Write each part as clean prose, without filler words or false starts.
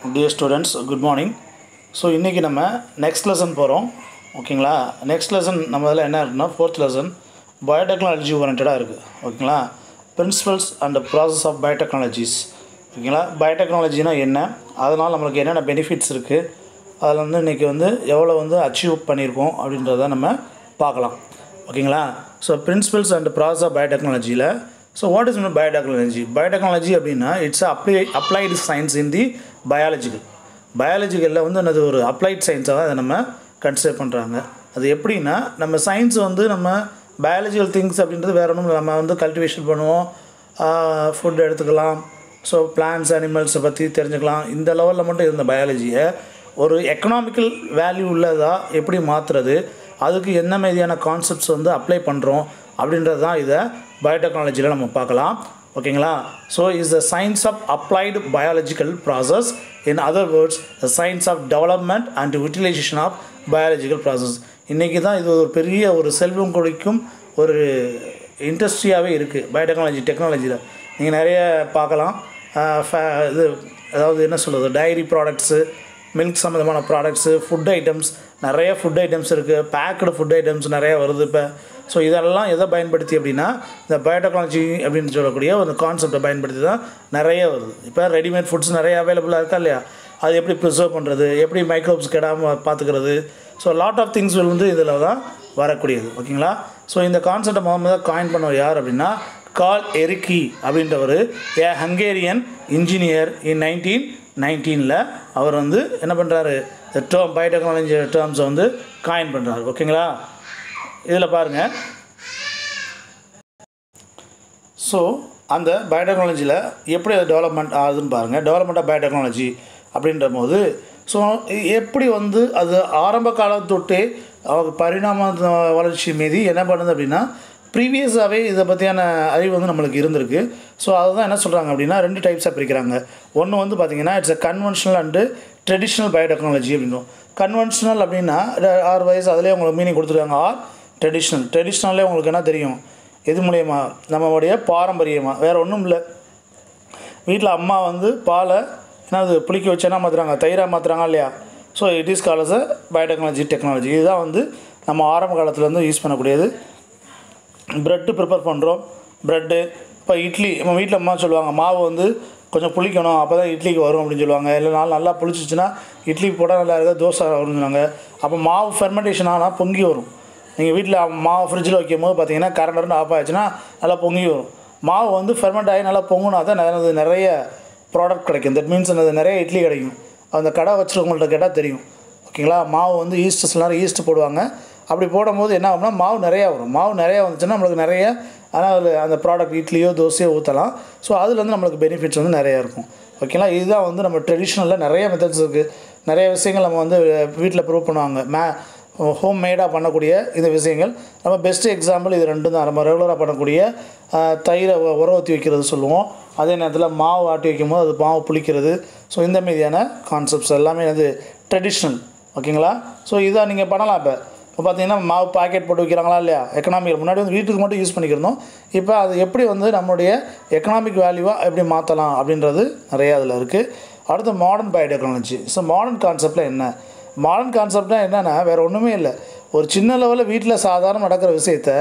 Dear students, good morning. So இன்னைக்கு நம்ம next lesson போறோம். ஓகேங்களா? next lesson நம்ம இதல என்ன இருக்குன்னா fourth lesson biotechnology oriented இருக்கு. ஓகேங்களா? Principles and process of biotechnologies. ஓகேங்களா? biotechnologyனா என்ன? அதனால நமக்கு என்னென்ன benefits இருக்கு? அதுல வந்து இன்னைக்கு வந்து எவ்வளவு வந்து அச்சீவ் பண்ணிருக்கோம் அப்படின்றத நம்ம பார்க்கலாம். ஓகேங்களா? So principles and process of biotechnologyல So what is biotechnology? Biotechnology அப்படினா it's a applied science in the biological. Biologicalல வந்து அது ஒரு applied science-ஆ அதை நம்ம கன்சிடர் பண்றாங்க. அது எப்படினா நம்ம சயின்ஸ் வந்து நம்ம biological things அப்படின்றது வேற ஒண்ணும் நம்ம வந்து கல்டிவேஷன் பண்ணுவோம். ஃபுட் எடுத்துக்கலாம். So plants animals பத்தி தெரிஞ்சுக்கலாம். இந்த லெவல்ல மட்டும் இருந்த பயாலஜியை ஒரு எகனாமிக்கல் வேல்யூ உள்ளதா எப்படி மாத்துறது அதுக்கு என்ன மாதிரியான கான்செப்ட்ஸ் வந்து அப்ளை பண்றோம் அப்படின்றது தான் இத biotechnologyல நம்ம பார்க்கலாம். ஓகேங்களா? So is the science of applied biological process, in other words the science of development and utilization of biological process. இன்னைக்கு தான் இது ஒரு பெரிய ஒரு செல்வம் கொடுக்கும் ஒரு இண்டஸ்ட்ரியாவே இருக்கு biotechnology டெக்னாலஜில. நீங்க நிறைய பார்க்கலாம். இது அதாவது என்ன சொல்றது டைரி ப்ராடக்ட்ஸ் மில்க் சம்பந்தமான ப்ராடக்ட்ஸ் ஃபுட் ஐட்டம்ஸ் நிறைய ஃபுட் ஐட்டம்ஸ் இருக்கு பேக்டு ஃபுட் ஐட்டம்ஸ் நிறைய வருது இப்ப சோ இதெல்லாம் எதை பயன்படுத்தி அப்படினா இந்த பயோடெக்னாலஜி அப்படினு சொல்லக்கூடிய ஒரு கான்செப்ட்டை பயன்படுத்தி தான் நிறைய வருது இப்ப ரெடிமேட் ஃபுட்ஸ் நிறைய அவேலபிளா இருக்கா இல்லையா அது எப்படி ப்ரிசர்வ் பண்றது எப்படி மைக்ரோப்ஸ் கெடாம பாத்துக்கிறது சோ லாட் ஆஃப் திங்ஸ் வந்து இதல தான் வரக்கூடியது ஓகேங்களா சோ இந்த கான்செப்ட்டை முதல்ல காயின் பண்ணவர் யார் அப்படினா கார்ல் எரிக்கி அப்படின்றவர் a Hungarian engineer in 1919ல அவர் வந்து என்ன பண்றாரு the term biotechnology terms வந்து காயின் பண்றாரு ஓகேங்களா இதல பாருங்க சோ அந்த biotechnologyல எப்படி டெவலப்மென்ட் ஆகுதுன்னு பாருங்க டெவலப்மென்ட் ஆஃப் biotechnology அப்படின்றபோது சோ எப்படி வந்து அது ஆரம்ப காலத்தொட்டே பரிணாம வளர்ச்சி மீதி என்ன பண்ணுது அப்படினா previously இத பத்தியான அறிவு வந்து நமக்கு இருந்திருக்கு சோ அதுதான் என்ன சொல்றாங்க அப்படினா ரெண்டு டைப்ஸா பிரிக்கறாங்க ஒன்னு வந்து பாத்தீங்கன்னா it's a conventional and traditional biotechnology அப்படினோ conventional அப்படினா ஆர் வைஸ் அதுலயே உங்களுக்கு மீனிங் கொடுத்திருக்காங்க ஆர் traditionally உங்களுக்கு என்ன தெரியும் எது மூலமா நம்மளுடைய பாரம்பரியமா வேற ஒண்ணும் இல்ல வீட்ல அம்மா வந்து பாலை என்னது புளிக்க வச்சனா மாத்துறாங்க தயிரா மாத்துறாங்க இல்லையா so it is called as a biotechnology technology இதுதான் வந்து நம்ம ஆரம்ப காலத்துல இருந்து யூஸ் பண்ணக்கூடியது bread prepare பண்றோம் bread இப்ப இட்லி நம்ம வீட்ல அம்மா சொல்வாங்க மாவு வந்து கொஞ்சம் புளிக்கணும் அப்பதான் இட்லிக்கு வரும் அப்படி சொல்வாங்க இல்ல நல்லா புளிச்சிச்சுனா இட்லி போடா நல்லா இருக்க தோசை வரும்னுவாங்க அப்ப மாவு ஃபெர்மெண்டேஷன் ஆனா பொங்கி வரும் நீங்க வீட்ல மாவு ஃப்ரிட்ஜ்ல வைக்கும்போது பாத்தீங்கன்னா கரண்ட் ஆஃப் ஆயிடுச்சுனா நல்லா பொங்கி வரும் மாவு வந்து ஃபெர்மெண்ட் ஆகி நல்லா பொங்குனா தான் நிறைய ப்ராடக்ட் கிடைக்கும் தட் மீன்ஸ் நிறைய இட்லி கிடைக்கும் அந்த கடை வச்சிருக்கவங்கள்ட்ட கேட்டா தெரியும் ஓகேங்களா மாவு வந்து ஈஸ்ட் போடுவாங்க அப்படி போடும்போது என்ன ஆகும்னா மாவு நிறைய வரும் மாவு நிறைய வந்துச்சுனா நமக்கு நிறைய அந்த ப்ராடக்ட் இட்லியோ தோசையோ ஊத்தலாம் சோ அதுல இருந்து நமக்கு பெனிஃபிட்ஸ் வந்து நிறைய இருக்கும் ஓகேங்களா இதுதான் வந்து நம்ம ட்ரெடிஷனல்ல நிறைய மெத்தட்ஸ் இருக்கு நிறைய விஷயங்கள் நம்ம வந்து வீட்ல ப்ரூவ் பண்ணுவாங்க ஹோம் மேடா பண்ணக்கூடிய இந்த விஷயங்கள் நம்ம பெஸ்ட் எக்ஸாம்பிள் இது ரெண்டும் தான் நம்ம ரெகுலரா பண்ணக்கூடிய தயிரை ஊற ஊத்தி வைக்கிறது சொல்லுவோம் அதே நேரத்துல மாவு ஆட்டி வைக்கும்போது அது மாவு புளிக்கிறது சோ இந்த மாதிரியான கான்செப்ட்ஸ் எல்லாமே அது ட்ரெடிஷனல் ஓகேங்களா சோ இத நீங்க பண்ணலாம் இப்ப பாத்தீங்கன்னா மாவு பாக்கெட் போட்டு விக்கறாங்களா இல்லையா எகனாமிக்கல் முன்னாடி வந்து வீட்டுக்கு மட்டும் யூஸ் பண்ணிக்கிறோம் இப்போ அது எப்படி வந்து நம்மளுடைய எகனாமிக் வேல்யூவா எப்படி மாத்தலாம் அப்படின்றது நிறைய அதுல இருக்கு அடுத்து மாடர்ன் பயோடெக்னாலஜி சோ மாடர்ன் கான்செப்ட்ல என்ன மாடர்ன் கான்செப்ட்னா என்னன்னா வேற ஒண்ணுமே இல்ல ஒரு சின்ன லெவல்ல வீட்ல சாதாரண நடக்கிற விஷயத்தை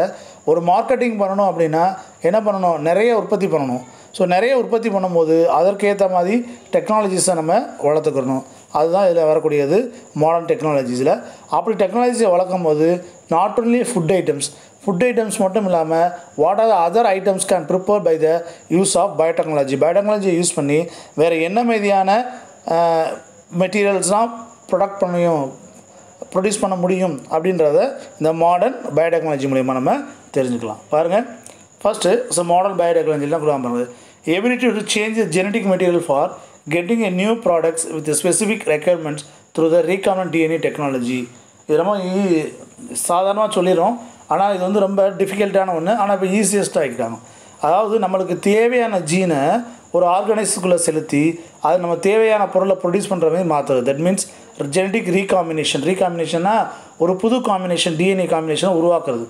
ஒரு மார்க்கெட்டிங் பண்ணனும் அப்படினா என்ன பண்ணனும் நிறைய உற்பத்தி பண்ணனும் சோ நிறைய உற்பத்தி பண்ணும்போது அதற்கு ஏத்த மாதிரி டெக்னாலஜிஸை நம்ம வளர்த்துக்கறணும் அதுதான் இதல வரக்கூடியது மாடர்ன் டெக்னாலஜிஸ்ல அப்படி டெக்னாலஜியை வளர்க்கும்போது not only food items மட்டும் இல்லாம what are the other items can prepared by the use of biotechnology use பண்ணி வேற என்ன மாதிரியான மெட்டீரியல்ஸ்லாம் ப்ரொடியூஸ் பண்ண முடியும் அப்படின்றத இந்த மாடர்ன் பயோடெக்னாலஜி மூலமா நம்ம தெரிஞ்சுக்கலாம் பாருங்க ஃபர்ஸ்ட் மாடர்ன் பயோடெக்னாலஜி தான் கொடுப்பாங்க ability to change the genetic material for getting a new products with the specific requirements through the recombinant DNA technology இது நம்ம சாதாரணமா சொல்லிரோம் ஆனா இது வந்து ரொம்ப டிஃபிகல்ட்டான ஒண்ணு ஆனா இப்ப ஈஸியஸ்டா ஆக்கிட்டாங்க அதாவது நமக்கு தேவையான ஜீனை ஒரு ஆர்கானிசத்துக்குள்ள செலுத்தி அது நம்ம தேவையான பொருளை ப்ரொடியூஸ் பண்ற மாதிரி மாத்துறது தட் மீன்ஸ் ஜெனடிக் ரீகாம்பினேஷன்னா ஒரு புது காம்பினேஷன் DNA காம்பினேஷனை உருவாக்குறது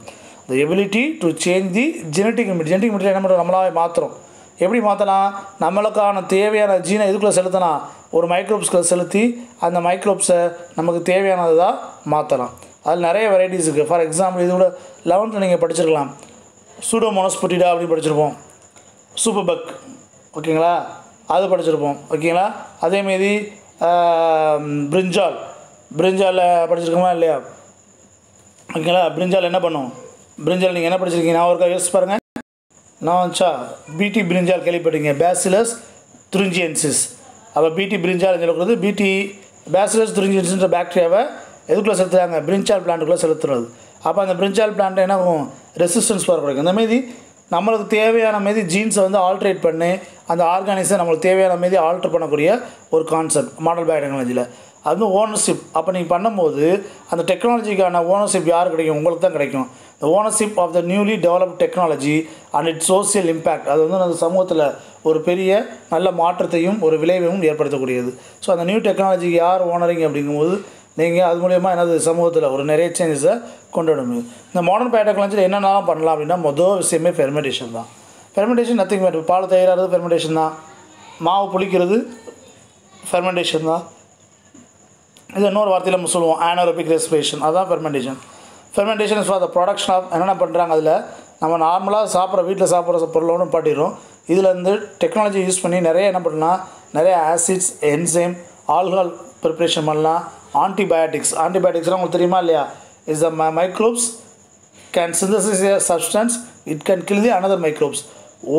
the ability to change the genetic material நம்மளாவே மாத்துறோம் எப்படி மாத்தலாம் நமலுக்கான தேவையான ஜீனை இதுக்குள்ள செலுத்தலாம் ஒரு மைக்ரோப்ஸ்களை செலுத்தி அந்த மைக்ரோப்ஸை நமக்கு தேவையானதாக மாற்றலாம். அதில் நிறைய வெரைட்டிஸ் இருக்குது. ஃபார் எக்ஸாம்பிள் இது கூட 11th நீங்கள் படிச்சிருக்கலாம். சூடோமோனாஸ் பொட்டிடா அப்படின்னு படிச்சிருப்போம். சூப்பர் பக் ஓகேங்களா, அது படிச்சிருப்போம் ஓகேங்களா. அதேமாரி பிரிஞ்சால் படிச்சிருக்கோமா இல்லையா ஓகேங்களா. பிரிஞ்சால் என்ன பண்ணும், பிரிஞ்சால் நீங்கள் என்ன படிச்சிருக்கீங்க நான் ஒருக்கா யோசிச்சு பாருங்கள். நான் வந்துச்சா பிடி பிரிஞ்சால் கேள்விப்பட்டீங்க, பேசிலஸ் துரிஞ்சியன்சிஸ். அப்போ பிடி பிரிஞ்சால் சொல்லக்கூடாது, பிடி பேசிலஸ் துரிஞ்சியன்சின்ற பாக்டீரியாவை எதுக்குள்ளே செலுத்துறாங்க, பிரிஞ்சால் பிளான்ட்டுக்குள்ளே செலுத்துறது. அப்போ அந்த பிரிஞ்சால் பிளான்ட் என்ன ஆகும், ரெசிஸ்டன்ஸ் பவர் கிடைக்கும். இந்தமாரி நம்மளுக்கு தேவையான மாரி ஜீன்ஸை வந்து ஆல்ட்ரேட் பண்ணி அந்த ஆர்கானிஸை நம்மளுக்கு தேவையான மாரி ஆல்ட்ரு பண்ணக்கூடிய ஒரு கான்செப்ட் மாடல் பயோடெக்னாலஜியில். அது ஓனர்ஷிப். அப்போ நீங்கள் பண்ணும்போது அந்த டெக்னாலஜிக்கான ஓனர்ஷிப் யார் கிடைக்கும், உங்களுக்கு தான் கிடைக்கும். The ownership of the newly developed technology and its social impact. அது வந்து அந்த சமூகத்தில் ஒரு பெரிய நல்ல மாற்றத்தையும் ஒரு விளைவையும் ஏற்படுத்தக்கூடியது. ஸோ அந்த நியூ டெக்னாலஜிக்கு யார் ஓனரிங் அப்படிங்கும்போது நீங்கள் அது மூலயமா என்னது சமூகத்தில் ஒரு நிறைய சேஞ்சஸை கொண்டு வர முடியும். இந்த மாடர்ன் பயோடெக்னாலஜியில் என்னென்னலாம் பண்ணலாம் அப்படின்னா மொதல் விஷயமே ஃபெர்மெண்டேஷன் தான். Fermentation nothing matter. பால் தயாராகிறது ஃபெர்மெண்டேஷன் தான், மாவு புளிக்கிறது ஃபெர்மெண்டேஷன் தான். இது இன்னொரு வார்த்தையில் நம்ம சொல்லுவோம் ஆனோரோபிக் ரெஸ்பிரேஷன், அதுதான் fermentation. Fermentation is for the production of என்னென்ன பண்ணுறாங்க. அதில் நம்ம நார்மலாக சாப்பிட்ற வீட்டில் சாப்பிட்ற பொருளோடு பாட்டிடும். இதில் வந்து டெக்னாலஜி யூஸ் பண்ணி நிறைய என்ன பண்ணலாம், நிறைய ஆசிட்ஸ் என்சைம் ஆல்கஹால் ப்ரிப்ரேஷன் பண்ணலாம். ஆன்டிபயோட்டிக்ஸ்லாம் உங்களுக்கு தெரியுமா இல்லையா, is the microbes can synthesis a substance, it can kill the another microbes.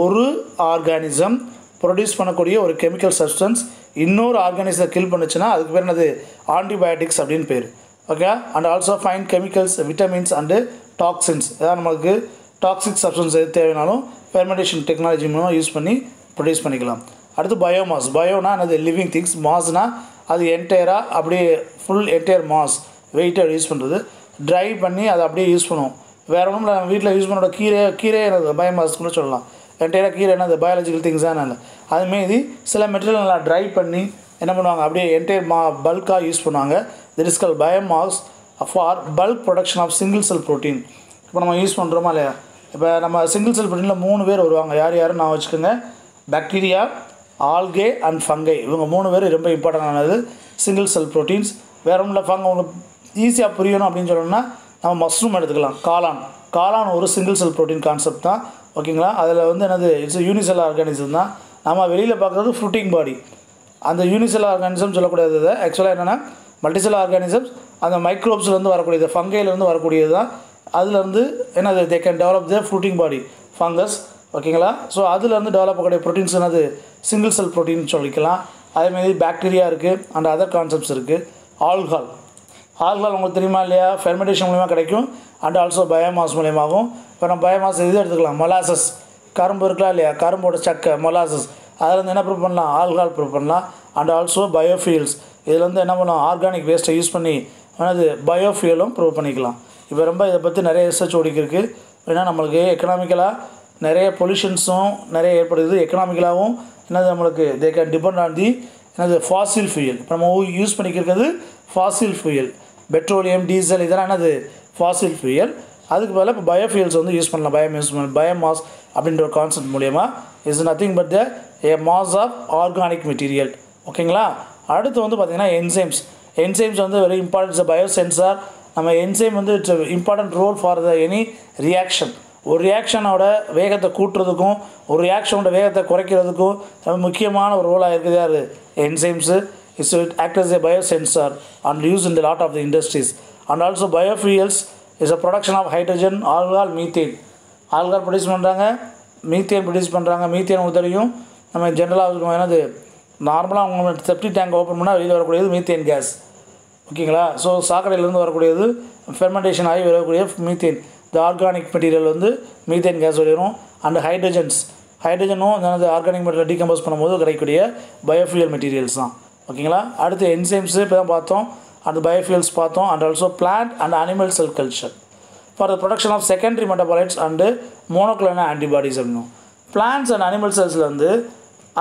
ஒரு ஆர்கானிசம் ப்ரொடியூஸ் பண்ணக்கூடிய ஒரு கெமிக்கல் சப்ஸ்டன்ஸ் இன்னொரு ஆர்கானிசத்தை கில் பண்ணுச்சுன்னா அதுக்கு பேர் என்னது, ஆன்டிபயோட்டிக்ஸ் அப்படின்னு பேர். Okay. And also fine chemicals, vitamins and toxins. ஏதாவது நமக்கு டாக்ஸிக் சப்ஸ்டன்ஸ் எது தேவைனாலும் ஃபெர்மெண்டேஷன் டெக்னாலஜி மூலமாக யூஸ் பண்ணி ப்ரொடியூஸ் பண்ணிக்கலாம். அடுத்து பயோமாஸ். பயோனா என்னது, லிவிங் திங்ஸ். மாஸ்னால் அது என்டையராக அப்படியே ஃபுல் என்டையர் மாஸ் வெயிட்டை யூஸ் பண்ணுறது. ட்ரை பண்ணி அதை அப்படியே யூஸ் பண்ணுவோம். வேறு ஒன்றும் இல்லை, நம்ம வீட்டில் யூஸ் பண்ணோட கீரை என்னது பயோமாஸ் கூட சொல்லலாம். என்டையராக கீரை என்னது பயாலஜிக்கல் திங்ஸ் தான். இல்லை அதுமாரி சில மெட்டீரியல் நல்லா ட்ரை பண்ணி என்ன பண்ணுவாங்க, அப்படியே என்டையர் பல்காக யூஸ் பண்ணுவாங்க. It is call biomass for bulk production of single cell protein. இப்போ நம்ம யூஸ் பண்ணுறோமா இல்லையா, இப்போ நம்ம சிங்கிள் செல் ப்ரோட்டீனில் 3 பேர் வருவாங்க. யாருன்னு நான் வச்சுக்கோங்க, பாக்டீரியா, ஆல்கே அண்ட் ஃபங்கை. இவங்க 3 பேர் ரொம்ப இம்பார்ட்டண்டானது சிங்கிள் செல் ப்ரோட்டீன்ஸ். வேறு ஒன்றும் இல்லை, உங்களுக்கு ஈஸியாக புரியணும் அப்படின்னு சொல்லணும்னா நம்ம மஷ்ரூம் எடுத்துக்கலாம். காளான் ஒரு சிங்கிள் செல் ப்ரோட்டீன் கான்செப்ட் தான் ஓகேங்களா. அதில் வந்து என்னது, இட்ஸ் யூனிசெல் ஆர்கானிசம் தான். நம்ம வெளியில் பார்க்குறது ஃப்ரூட்டிங் பாடி. அந்த யூனிசெல் ஆர்கானிசம் சொல்லக்கூடியது ஆக்சுவலாக என்னென்னா மல்டிசெல் ஆர்கானிசம்ஸ். அந்த மைக்ரோப்ஸ்லேருந்து வரக்கூடியது, ஃபங்கைலேருந்து வரக்கூடியது தான். அதுலேருந்து என்னது, they can develop the fruiting body fungus ஓகேங்களா. ஸோ அதுலேருந்து டெவலப் ஆகக்கூடிய ப்ரோட்டீன்ஸ் என்னது, சிங்கிள் செல் ப்ரோட்டீன் சொல்லிக்கலாம். அதேமாதிரி பாக்டீரியா இருக்குது அண்ட் அதர் கான்செப்ட்ஸ் இருக்குது. ஆல்கஹால் உங்களுக்கு தெரியுமா இல்லையா, ஃபெர்மெண்டேஷன் மூலிமா கிடைக்கும் அண்ட் ஆல்சோ பயோமாஸ் மூலியமாகவும். இப்போ நம்ம பயோமாஸ் இது எடுத்துக்கலாம், மொலாசஸ். கரும்பு இருக்கலாம் இல்லையா, கரும்போட சக்கை மொலாசஸ். அதில் வந்து என்ன ப்ரூவ் பண்ணலாம், ஆல்கஹால் ப்ரூவ் பண்ணலாம். And also biofuels. இதில் வந்து என்ன பண்ணலாம், ஆர்கானிக் வேஸ்ட்டை யூஸ் பண்ணி என்னது பயோஃபியூலும் ப்ரூவ் பண்ணிக்கலாம். இப்போ ரொம்ப இதை பற்றி நிறைய ரிசர்ச் ஓடிக்கிருக்கு. ஏன்னா நம்மளுக்கு எக்கனாமிக்கலாக நிறைய பொல்யூஷன்ஸும் நிறைய ஏற்படுது. எக்கனாமிக்கலாகவும் என்னது நம்மளுக்கு they can depend on the என்னது ஃபாசில் ஃபியூயல். இப்போ நம்ம யூஸ் பண்ணிக்கிறது ஃபாசில் ஃபியூயல், பெட்ரோலியம், டீசல் இதெல்லாம் என்னது ஃபாசில் ஃபியூயல். அதுக்கு பதிலாக இப்போ பயோஃபியூல்ஸ் வந்து யூஸ் பண்ணலாம். பயோமாஸ் அப்படின்ற ஒரு கான்செப்ட் மூலயமா is nothing but the a mass of organic material ஓகேங்களா. அடுத்து வந்து பார்த்திங்கன்னா என்சைம்ஸ் வந்து வெரி இம்பார்ட்டன்ஸ் பயோசென்சார். நம்ம என்சைம் வந்து it's important role for the any reaction. ஒரு ரியாக்ஷனோட வேகத்தை கூட்டுறதுக்கும் ஒரு ரியாக்ஷனோட வேகத்தை குறைக்கிறதுக்கும் ரொம்ப முக்கியமான ஒரு ரோலாக இருக்குது யார், enzymes. It's act as a biosensor and used in a lot of the industries. And also biofuels is a production of hydrogen, alcohol, methane. Alcohol produce பண்ணுறாங்க, மீத்தேன் ப்ரொடியூஸ் பண்ணுறாங்க. மீத்தேன் உங்களுக்கு தெரியும், நம்ம ஜென்ரலாக என்னது நார்மலாக அவங்க செப்டி டேங்க் ஓப்பன் பண்ணால் வெளியில் வரக்கூடியது மீத்தேன் கேஸ் ஓகேங்களா. ஸோ சாக்கடையிலேருந்து வரக்கூடியது ஃபெர்மெண்டேஷன் ஆகி வரக்கூடிய மீத்தேன், இந்த ஆர்கானிக் மெட்டீரியல் வந்து மீத்தேன் கேஸ் வெளியிடும். அண்ட் ஹைட்ரஜனும் அந்த ஆர்கானிக் மெட்டீரியல் டீகம்போஸ் பண்ணும்போது கிடைக்கக்கூடிய பயோஃபியூயல் மெட்டீரியல்ஸ் தான் ஓகேங்களா. அடுத்து என்சைம்ஸு இப்போ தான் பார்த்தோம், அந்த பயோஃபியூல்ஸ் பார்த்தோம். And also plant and animal cell culture for the production of secondary metabolites and monoclonal antibodies அப்படின்னும். பிளான்ட்ஸ் அண்ட் அனிமல் செல்ஸில் வந்து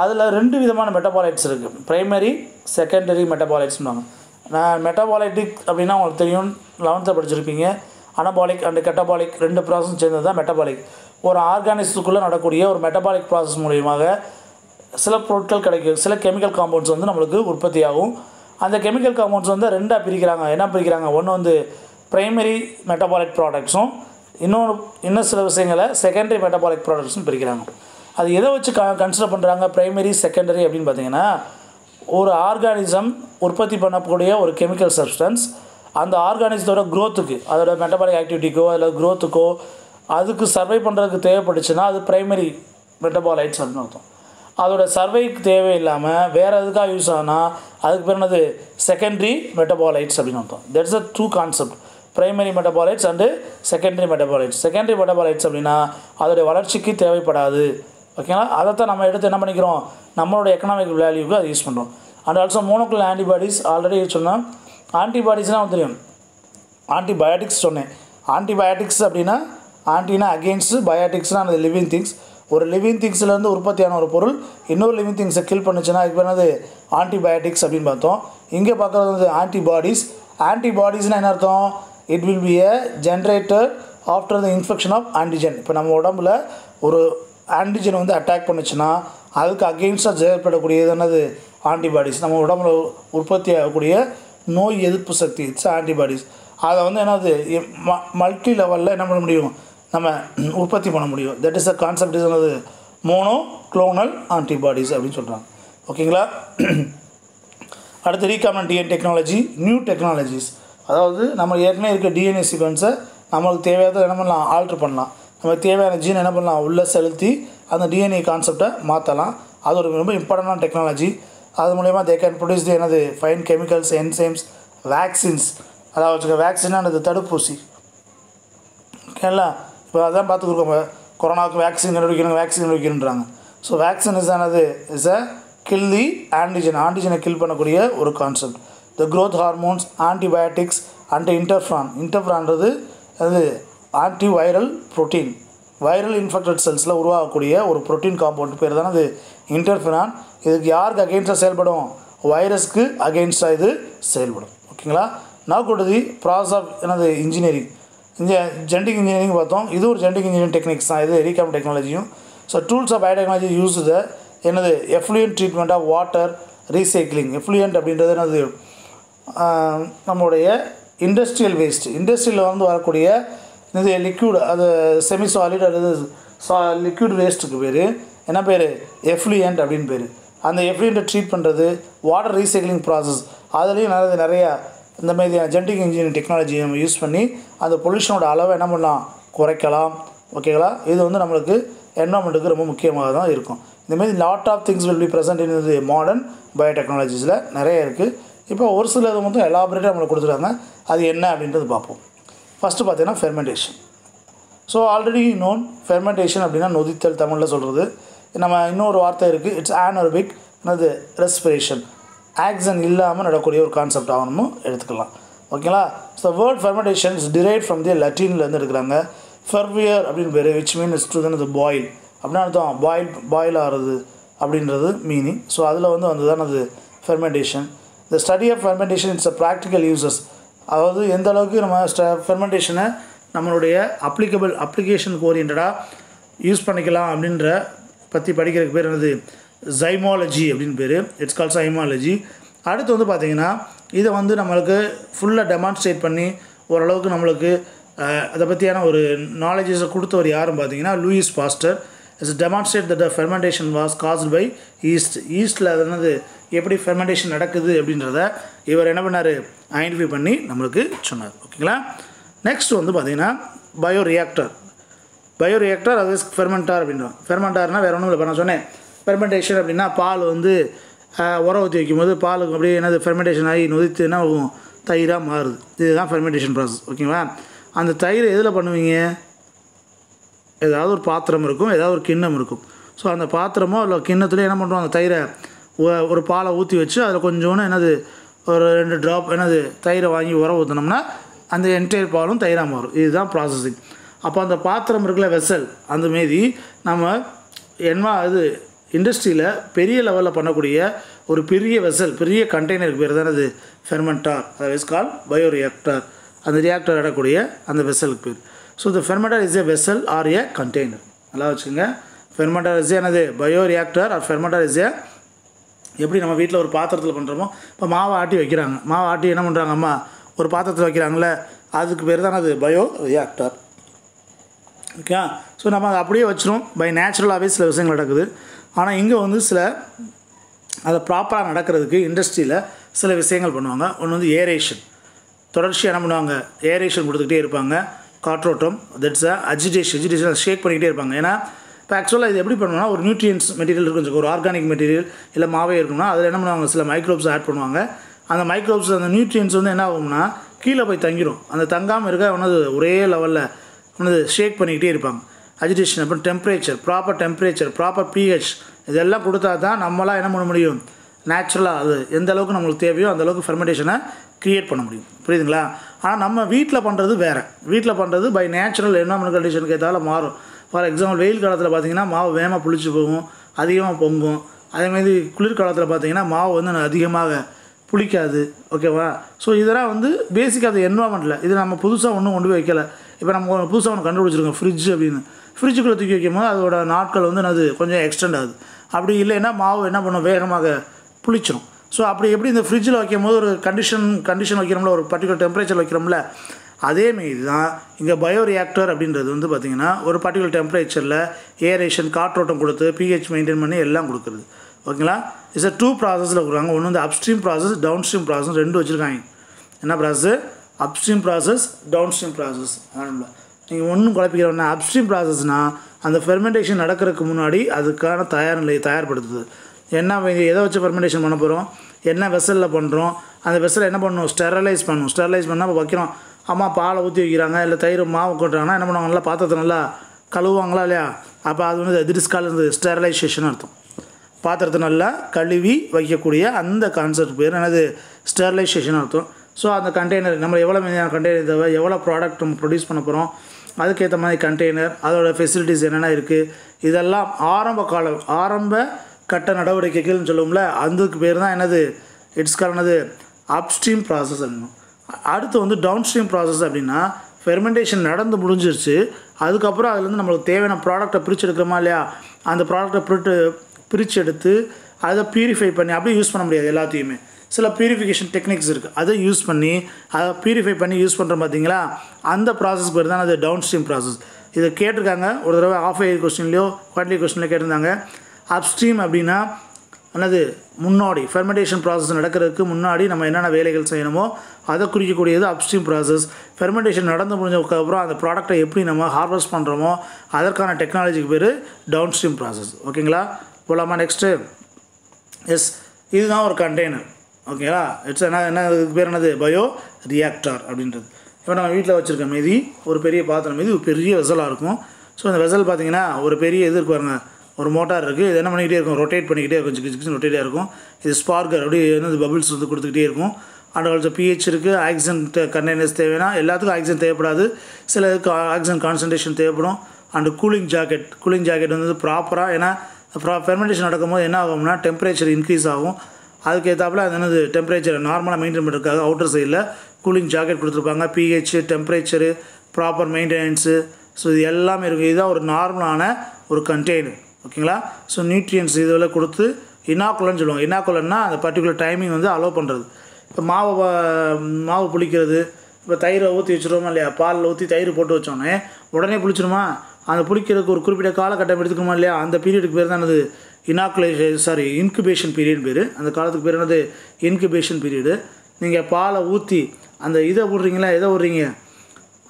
அதில் 2 விதமான மெட்டபாலைட்ஸ் இருக்குது, ப்ரைமரி செகண்டரி மெட்டபாலைட்ஸ்னுவாங்க. நான் மெட்டபாலைட்டிக் அப்படின்னா உங்களுக்கு தெரியும், 11th படிச்சிருப்பீங்க. அனபாலிக் அண்ட் கெட்டபாலிக் 2 ப்ராசஸ் சேர்ந்தது தான் மெட்டபாலிக். ஒரு ஆர்கானிசத்துக்குள்ளே நடக்கூடிய ஒரு மெட்டபாலிக் ப்ராசஸ் மூலியமாக சில பொருட்கள் கிடைக்கும், சில கெமிக்கல் காம்பவுண்ட்ஸ் வந்து நம்மளுக்கு உற்பத்தி ஆகும். அந்த கெமிக்கல் காம்பவுண்ட்ஸ் வந்து ரெண்டாக பிரிக்கிறாங்க. என்ன பிரிக்கிறாங்க? ஒன்று வந்து ப்ரைமரி மெட்டபாலிக் ப்ராடக்ட்ஸும், இன்னும் சில விஷயங்களை செகண்டரி மெட்டபாலிக் ப்ராடக்ட்ஸும் பிரிக்கிறாங்க. அது எதை வச்சு கன்சிடர் பண்ணுறாங்க ப்ரைமரி செகண்டரி அப்படின்னு பார்த்தீங்கன்னா, ஒரு ஆர்கானிசம் உற்பத்தி பண்ணக்கூடிய ஒரு கெமிக்கல் சப்ஸ்டன்ஸ் அந்த ஆர்கானிசத்தோட க்ரோத்துக்கு, அதோட மெட்டபாலிக் ஆக்டிவிட்டிக்கோ அதில் க்ரோத்துக்கோ அதுக்கு சர்வை பண்ணுறதுக்கு தேவைப்பட்டுச்சுன்னா அது ப்ரைமரி மெட்டபாலைட்ஸ் அப்படின்னு அர்த்தம். அதோட சர்வைக்கு தேவையில்லாமல் வேறு எதுக்காக யூஸ் ஆனால் அதுக்கு பேர் என்னது? செகண்டரி மெட்டபாலைட்ஸ் அப்படின்னு அர்த்தம். That's a two concept, primary metabolites and secondary metabolites. Secondary metabolites அப்படின்னா அதோடைய வளர்ச்சிக்கு தேவைப்படாது. ஓகேங்களா? அதைத்தான் நம்ம எடுத்து என்ன பண்ணிக்கிறோம்? நம்மளோட எக்கனாமிக் வேல்யூக்கு அதை யூஸ் பண்ணுறோம். And also monoclonal antibodies already சொன்னோம். ஆன்டிபாடிஸ்னால் தெரியும், ஆன்டிபயோட்டிக்ஸ் சொன்னேன். ஆன்டிபயோட்டிக்ஸ் அப்படின்னா ஆன்டினா அகெயின்ஸ்ட், பயோட்டிக்ஸ்னால் அந்த லிவிங் திங்ஸ். ஒரு லிவிங் திங்ஸ்லேருந்து உற்பத்தியான ஒரு பொருள் இன்னொரு லிவிங் திங்ஸை கில் பண்ணுச்சுன்னா அதுக்கு என்னது? ஆன்டிபயோட்டிக்ஸ் அப்படின்னு பார்த்தோம். இங்கே பார்க்குறது வந்து ஆன்டிபாடிஸ். ஆன்டிபாடிஸ்னால் என்ன அர்த்தம்? It will be a generator after the infection of antigen. இப்போ நம்ம உடம்புல ஒரு ஆன்டிஜன் வந்து அட்டாக் பண்ணுச்சுன்னா அதுக்கு அகெயின்ஸ்டாக செயல்படக்கூடியது என்னது? ஆன்டிபாடிஸ். நம்ம உடம்புல உற்பத்தி ஆகக்கூடிய நோய் எதிர்ப்பு சக்தி, இட்ஸ் ஆன்டிபாடிஸ். அதை வந்து என்னது? மல்டி லெவலில் என்ன பண்ண முடியும்? நம்ம உற்பத்தி பண்ண முடியும். That is the concept is என்னது? மோனோக்ளோனல் ஆன்டிபாடிஸ் அப்படின்னு சொல்கிறாங்க. ஓகேங்களா? அடுத்து recombinant DNA technology, new technologies. அதாவது நம்ம ஏற்கனவே இருக்க டிஎன்ஏ சீக்வன்ஸை நம்மளுக்கு தேவையான என்ன பண்ணலாம்? ஆல்ட்ரு பண்ணலாம். நமக்கு தேவையான ஜீன் என்ன பண்ணலாம்? உள்ளே செலுத்தி அந்த டிஎன்ஏ கான்செப்டை மாற்றலாம். அது ஒரு ரொம்ப இம்பார்ட்டண்டான டெக்னாலஜி. அது மூலயமா தே கேன் ப்ரொடியூஸ் தி என்னது? Fine chemicals, enzymes, vaccines. அதாவது வச்சுக்க வேக்சின்னானது தடுப்பூசி. ஓகேங்களா? இப்போ அதான் பார்த்துக்குறோம். கொரோனாவுக்கு வேக்சின் கண்டுபிடிக்கிறாங்க. ஸோ வேக்சின் இஸ் ஆனது இஸ் அ கில் தி ஆன்டிஜனை கில் பண்ணக்கூடிய ஒரு concept. The growth hormones, antibiotics and இன்டர்ஃப்ரான்றது அது ஆன்டிவைரல் ப்ரோட்டீன். வைரல் இன்ஃபெக்டட் செல்ஸில் உருவாகக்கூடிய ஒரு ப்ரோட்டீன் காம்பவுண்ட் பேர் தான் அது இன்டர்ஃபிரான். இதுக்கு யாருக்கு அகெயின்ஸ்டாக செயல்படும்? வைரஸ்க்கு அகெயின்ஸ்டாக இது செயல்படும். ஓகேங்களா? நான் கொடுத்து ப்ராசஸ் ஆஃப் என்னது? இன்ஜினியரிங். ஜெனடிக் இன்ஜினியரிங் பார்த்தோம். இது ஒரு ஜெனடிக் இன்ஜினியரிங் டெக்னிக்ஸ் தான். இது ரீகாம்பினன்ட் டெக்னாலஜியும். So tools of biotechnology use the என்னது? Effluent treatment of water recycling. Effluent அப்படின்றது என்னது? நம்மளுடைய இண்டஸ்ட்ரியல் வேஸ்ட், இண்டஸ்ட்ரியில் வந்து வரக்கூடிய இது லிக்யூட், அது செமி சாலிட் அல்லது லிக்யூட் வேஸ்ட்டுக்கு பேர் என்ன பேர்? எஃப்ளூயன்ட் அப்படின்னு பேர். அந்த எஃப்ளூயண்ட்டை ட்ரீட் பண்ணுறது வாட்டர் ரீசைக்ளிங் ப்ராசஸ். அதுலேயும் நிறையா இந்த மாதிரி ஜெனடிக் இன்ஜினியரிங் டெக்னாலஜி நம்ம யூஸ் பண்ணி அந்த பொல்யூஷனோட அளவை என்ன பண்ணலாம்? குறைக்கலாம். ஓகேங்களா? இது வந்து நம்மளுக்கு என்வரான்மெண்ட்டுக்கு ரொம்ப முக்கியமாக தான் இருக்கும். இந்தமாரி lot of things will be present in the modern பயோடெக்னாலஜிஸில் நிறைய இருக்குது. இப்போ ஒரு சில இது மட்டும் எலாபரேட்டாக நம்மளுக்கு கொடுத்துருக்காங்க. அது என்ன அப்படின்றது பார்ப்போம். ஃபஸ்ட்டு பார்த்தீங்கன்னா fermentation. So already known fermentation அப்படின்னா நொதித்தல் தமிழில் சொல்கிறது. நம்ம இன்னொரு வார்த்தை இருக்குது, இட்ஸ் ஆனரோபிக் என்னது? ரெஸ்பிரேஷன். ஆக்சிஜன் இல்லாமல் நடக்கக்கூடிய ஒரு கான்செப்ட் ஆகணுமோ எடுத்துக்கலாம். ஓகேங்களா? So word fermentation is derive from the லட்டின்லேருந்து எடுக்கிறாங்க. ஃபெர்வியர் அப்படின்னு பேர், விச் மீன்ஸ் டு தன் பாயில் அப்படின்னு அர்த்தம். பாயில் ஆகிறது அப்படின்றது மீனிங். ஸோ அதில் வந்து தான் அது fermentation. The study of fermentation it's a practical uses. அதாவது எந்த அளவுக்கு நம்ம ஃபெர்மெண்டேஷனை நம்மளுடைய அப்ளிகேஷனுக்கு ஓரியன்டாக யூஸ் பண்ணிக்கலாம் அப்படின்ற பற்றி படிக்கிறதுக்கு பேர் என்னது? ஜைமாலஜி அப்படின்னு பேர். It's calls ஜைமாலஜி. அடுத்து வந்து பார்த்திங்கன்னா இதை வந்து நம்மளுக்கு ஃபுல்லாக டெமான்ஸ்ட்ரேட் பண்ணி ஓரளவுக்கு நம்மளுக்கு அதை பற்றியான ஒரு நாலேஜஸை கொடுத்தவர் யாரும் பார்த்தீங்கன்னா Louis Pasteur. It's demonstrate that the fermentation was caused by ஈஸ்டில் அது என்னது எப்படி ஃபெர்மெண்டேஷன் நடக்குது அப்படின்றத இவர் என்ன பண்ணார்? ஐடென்டிஃபை பண்ணி நம்மளுக்கு சொன்னார். ஓகேங்களா? நெக்ஸ்ட் வந்து பார்த்திங்கன்னா பயோரியாக்டர் அது ஃபெர்மெண்டார் அப்படின்றோம். ஃபெர்மெண்டார்னால் வேறு ஒன்றும் இல்லை. இப்போ நான் சொன்னேன் ஃபெர்மெண்டேஷன் அப்படின்னா பால் வந்து உர ஊற்றி வைக்கும்போது பாலுக்கு அப்படியே என்னது ஃபெர்மெண்டேஷன் ஆகி நொதித்து என்ன ஆகும்? தயிராக மாறுது. இதுதான் ஃபெர்மெண்டேஷன் ப்ராசஸ். ஓகேவா? அந்த தயிர் எதில் பண்ணுவீங்க? ஏதாவது ஒரு பாத்திரம் இருக்கும், ஏதாவது ஒரு கிண்ணம் இருக்கும். ஸோ அந்த பாத்திரமோ இல்லை கிண்ணத்துலேயே என்ன பண்ணுறோம்? அந்த தயிரை ஒரு பாலை ஊற்றி வச்சு அதில் கொஞ்சோன்னு என்னது ஒரு 2 ட்ராப் என்னது தயிரை வாங்கி உர ஊற்றினோம்னா அந்த என்டையர் பாலும் தயிராக மாறும். இதுதான் ப்ராசஸிங். அப்போ அந்த பாத்திரம் இருக்குல்ல, வெசல், அந்தமாரி நம்ம அது இண்டஸ்ட்ரியில் பெரிய லெவலில் பண்ணக்கூடிய ஒரு பெரிய வெசல், பெரிய கண்டெய்னருக்கு பேர் தான் அது ஃபெர்மெண்டார். அது இஸ் கால் பயோரியாக்டர். அந்த ரியாக்டர் இடக்கூடிய அந்த வெசலுக்கு பேர். So the fermenter is a vessel or a container. நல்லா வச்சுக்கோங்க. ஃபெர்மெண்டர் இஸ் என்னது பயோரியாக்டர் ஆர் ஃபெர்மெண்டர் இஸ் எப்படி நம்ம வீட்டில் ஒரு பாத்திரத்தில் பண்ணுறோமோ இப்போ மாவை ஆட்டி வைக்கிறாங்க, மாவை ஆட்டி என்ன பண்ணுறாங்க அம்மா ஒரு பாத்திரத்தில் வைக்கிறாங்களே, அதுக்கு பேர் தான் அது பயோ ரியாக்டர். ஓகே, ஸோ நம்ம அதை அப்படியே வச்சிரும். பை நேச்சுரலாகவே சில விஷயங்கள் நடக்குது. ஆனால் இங்கே வந்து சில அதை ப்ராப்பராக நடக்கிறதுக்கு இண்டஸ்ட்ரியில் சில விஷயங்கள் பண்ணுவாங்க. ஒன்று வந்து ஏரேஷன், தொடர்ச்சியாக என்ன பண்ணுவாங்க ஏரேஷன் கொடுத்துக்கிட்டே இருப்பாங்க. காற்றோட்டம், தட்ஸ் அஜிடேஷன் ஷேக் பண்ணிக்கிட்டே இருப்பாங்க. ஏன்னா இப்போ ஆக்சுவலாக இது எப்படி பண்ணுவோம்னா ஒரு நியூட்ரியன்ஸ் மெட்டீரியல் இருக்கும், ஒரு ஆர்கானிக் மெட்டீரியல் இல்லை மாவே இருக்குன்னா அதில் என்ன பண்ணுவாங்க சில மைக்ரோப்ஸ் ஆட் பண்ணுவாங்க. அந்த மைக்ரோப்ஸ் அந்த நியூட்ரியன்ஸ் வந்து என்ன ஆகும்னா கீழே போய் தங்கிடும். அந்த தங்காமல் இருக்க ஒன்று ஒரே லெவலில் ஒன்று ஷேக் பண்ணிக்கிட்டே இருப்பாங்க. அஜிடேஷன், அப்புறம் டெம்பரேச்சர், ப்ராப்பர் pH இதெல்லாம் கொடுத்தா தான் நம்மளாம் என்ன பண்ண முடியும் நேச்சுரலாக அது எந்த அளவுக்கு நம்மளுக்கு தேவையோ அந்த அளவுக்கு ஃபெர்மெண்டேஷனை க்ரியேட் பண்ண முடியும். புரியுதுங்களா? ஆனால் நம்ம வீட்டில் பண்ணுறது வேறு. வீட்டில் பண்ணுறது பை நேச்சுரல் என்வரான்மெண்ட் கண்டிஷனுக்கு ஏற்றால மாறும். ஃபார் எக்ஸாம்பிள் வெயில் காலத்தில் பார்த்திங்கன்னா மாவு வேகமாக புளிச்சு போகும், அதிகமாக பொங்கும். அதேமாதிரி குளிர்காலத்தில் பார்த்திங்கன்னா மாவு வந்து அதிகமாக புளிக்காது. ஓகேவா? ஸோ இதெல்லாம் வந்து பேசிக்காக அது என்வரான்மெண்ட்டில் இது நம்ம புதுசாக ஒன்றும் கொண்டு போய் வைக்கலை. இப்போ நம்ம புதுசாக ஒன்று கண்டுபிடிச்சிருக்கோம் ஃப்ரிட்ஜ் அப்படின்னு. ஃப்ரிட்ஜுக்குள்ளே தூக்கி வைக்கும்போது அதோட நாட்கள் வந்து அது கொஞ்சம் எக்ஸ்டெண்ட் ஆகுது. அப்படி இல்லைன்னா மாவு என்ன பண்ணும் வேகமாக புளிச்சிடும். ஸோ அப்படி எப்படி இந்த ஃப்ரிட்ஜில் வைக்கும் போது ஒரு கண்டிஷன் வைக்கிறோம்ல, ஒரு பர்டிகுலர் டெம்பரேச்சர் வைக்கிறோம்ல, அதேமாரி தான் இங்கே பயோரியாக்டர் அப்படின்றது வந்து பார்த்திங்கன்னா ஒரு பர்டிகுலர் டெம்பரேச்சரில் ஏரேஷன் காற்றோட்டம் கொடுத்து pH மெயின்டைன் பண்ணி எல்லாம் கொடுக்குறது. ஓகேங்களா? இட்ஸ் 2 ப்ராசஸில் கொடுக்குறாங்க. ஒன்று வந்து upstream process, downstream process, ரெண்டு வச்சுருக்காங்க. என்ன process? Upstream process, downstream process. நீங்கள் ஒன்றும் குழப்பிக்கிறோன்னா அப்ஸ்ட்ரீம் ப்ராசஸ்னால் அந்த ஃபெர்மெண்டேஷன் நடக்கிறதுக்கு முன்னாடி அதுக்கான தயார் நிலையை தயார்படுத்துது. என்ன எதை வச்சு ஃபெர்மெண்டேஷன் பண்ண போகிறோம், என்ன வெசலில் பண்ணுறோம், அந்த வெசலை என்ன பண்ணணும் ஸ்டெரலைஸ் பண்ணணும். ஸ்டெரலைஸ் பண்ணால் இப்போ வைக்கிறோம், அம்மா பாலை ஊற்றி வைக்கிறாங்க இல்லை தயிர் மாவு கொட்டுறாங்கன்னா என்ன பண்ணுவாங்க நல்லா பாத்திரத்தை நல்லா கழுவுவாங்களா இல்லையா? அப்போ அது வந்து திரிஸ்கால் ஸ்டெரலைசேஷன் அர்த்தம். பாத்திரத்தை நல்லா கழுவி வைக்கக்கூடிய அந்த கான்செப்ட் பேர் என்னது ஸ்டெரலைசேஷன் அர்த்தம். ஸோ அந்த கண்டெய்னர் நம்ம எவ்வளோ மீதியான கண்டெய்னர் தேவை, எவ்வளோ ப்ராடக்ட் நம்ம ப்ரொடியூஸ் பண்ண போகிறோம், அதுக்கேற்ற மாதிரி கண்டெய்னர், அதோடய ஃபெசிலிட்டிஸ் என்னென்ன இருக்குது, இதெல்லாம் ஆரம்ப கட்ட நடவடிக்கைகள்னு சொல்லுவோம்ல, அதுக்கு பேர் தான் என்னது இட்ஸ் கால் என்னது அப்ஸ்ட்ரீம் ப்ராசஸ் அப்படின்னும். அடுத்து வந்து டவுன் ஸ்ட்ரீம் ப்ராசஸ் அப்படின்னா ஃபெர்மெண்டேஷன் நடந்து முடிஞ்சிருச்சு, அதுக்கப்புறம் அதுலேருந்து நம்மளுக்கு தேவையான ப்ராடக்டை பிரித்து எடுக்கிறோமா இல்லையா, அந்த ப்ராடக்டை பிரித்து எடுத்து அதை ப்யூரிஃபை பண்ணி அப்படியே யூஸ் பண்ண முடியாது. எல்லாத்தையுமே சில ப்யூரிஃபிகேஷன் டெக்னிக்ஸ் இருக்குது, அதை யூஸ் பண்ணி அதை ப்யூரிஃபை பண்ணி யூஸ் பண்ணுறோம் பார்த்தீங்களா, அந்த ப்ராசஸ் பேர் தான் அது டவுன் ஸ்ட்ரீம் ப்ராசஸ். இதை கேட்டிருக்காங்க ஒரு தடவை ஆஃப் இயர் கொஸ்டின்லையோ குவார்டர்லி கொஸ்டின்லையோ கேட்டிருந்தாங்க. அப்ஸ்ட்ரீம் அப்படின்னா என்னது முன்னாடி ஃபெர்மெண்டேஷன் ப்ராசஸ் நடக்கிறதுக்கு முன்னாடி நம்ம என்னென்ன வேலைகள் செய்யணுமோ அதை குறிக்கக்கூடியது அப்ஸ்ட்ரீம் ப்ராசஸ். ஃபெர்மெண்டேஷன் நடந்து முடிஞ்சதுக்கப்புறம் அந்த ப்ராடக்டை எப்படி நம்ம ஹார்வெஸ்ட் பண்ணுறோமோ அதற்கான டெக்னாலஜிக்கு பேர் டவுன் ஸ்ட்ரீம் ப்ராசஸ். ஓகேங்களா? போகலாமா நெக்ஸ்ட்டு? எஸ், இதுதான் ஒரு கண்டெய்னர். ஓகேங்களா? இட்ஸ் என்ன இதுக்கு பேர் என்னது பயோ ரியாக்டர் அப்படின்றது. இப்போ நம்ம வீட்டில் வச்சுருக்க மீதி ஒரு பெரிய பாத்திரம் மீது ஒரு பெரிய வெசலாக இருக்கும். ஸோ இந்த வெசல் பார்த்திங்கன்னா ஒரு பெரிய இது இருக்கு பாருங்க, ஒரு மோட்டார் இருக்குது, இது என்ன பண்ணிக்கிட்டே இருக்கும் ரொட்டேட் பண்ணிக்கிட்டே இருக்கும், சிக்கு ரொட்டேட்டாக இருக்கும். இது ஸ்பார்க்கர் அப்படி என்னது பபிள்ஸ் வந்து கொடுத்துக்கிட்டே இருக்கும். அண்ட் ஆல்சோ pH இருக்குது, ஆக்சிஜன் கண்டெய்னர்ஸ் தேவைன்னா எல்லாத்துக்கும் ஆக்சிஜன் தேவைப்படாது, சில இதுக்கு ஆக்சிஜன் கான்சன்ட்ரேஷன் தேவைப்படும். அண்டு கூலிங் ஜாக்கெட் வந்து ப்ராப்பராக, ஏன்னா ஃபெர்மெண்டேஷன் நடக்கும்போது என்ன ஆகும்னா டெம்பரேச்சர் இன்க்ரீஸ் ஆகும். அதுக்கேற்றாப்புல அது என்னது டெம்பரேச்சரை நார்மலாக மெயின்டைன் பண்ணுறதுக்காக அவுட்டர் சைடில் கூலிங் ஜாக்கெட் கொடுத்துருப்பாங்க. pH, temperature, proper maintenance, so இது எல்லாமே இருக்குது. இதுதான் ஒரு நார்மலான ஒரு கண்டெய்னர். ஓகேங்களா? ஸோ நியூட்ரியன்ஸ் இதில் கொடுத்து இனாக்குலன்னு சொல்லுவாங்க. இனாக்குலன்னா அந்த பர்டிகுலர் டைமிங் வந்து அலோவ் பண்ணுறது. இப்போ மாவு புளிக்கிறது, இப்போ தயிரை ஊற்றி வச்சுருவோமா இல்லையா, பாலில் ஊற்றி தயிர் போட்டு வச்சோன்னே உடனே புளிச்சிருமா, அந்த புளிக்கிறதுக்கு ஒரு குறிப்பிட்ட காலகட்டம் எடுத்துக்கணுமா இல்லையா, அந்த பீரியடுக்கு பேர் தான் என்னது இன்குபேஷன் பீரியட் பேர். அந்த காலத்துக்கு பேர் என்னது இன்குபேஷன் பீரியடு. நீங்கள் பாலை ஊற்றி அந்த இதை விட்றீங்களா, எதை விட்றீங்க,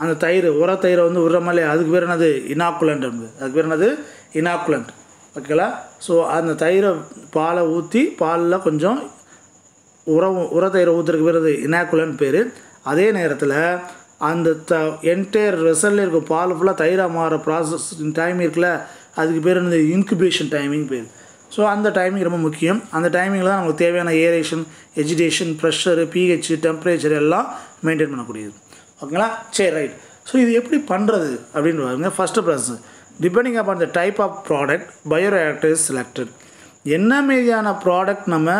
அந்த தயிரை வந்து விடுறோமா இல்லையா, அதுக்கு பேர் என்னது இனாக்குலண்ட். அதுக்கு பேர் என்னது இனாக்குலண்ட். ஓகேங்களா? ஸோ அந்த பாலை ஊற்றி பாலில் கொஞ்சம் தயிரை ஊற்றுறதுக்கு பேர் அது இனாக்குலண்ட் பேர். அதே நேரத்தில் அந்த என்டையர் வெசலில் இருக்க பால் ஃபுல்லாக தயிராக மாற ப்ராசஸ் டைம் இருக்குல்ல, அதுக்கு பேர் என்னது இன்குபேஷன் டைமிங் பேர். ஸோ அந்த டைமிங் ரொம்ப முக்கியம். அந்த டைமிங்கில் தான் நமக்கு தேவையான aeration, agitation, pressure, pH, temperature எல்லாம் மெயின்டைன் பண்ணக்கூடியது. ஓகேங்களா? சரி, ரைட். ஸோ இது எப்படி பண்ணுறது அப்படின்னு பாருங்க. First process depending upon the type of product bioreactor is selected. என்ன மாதிரியான ப்ராடக்ட் நம்ம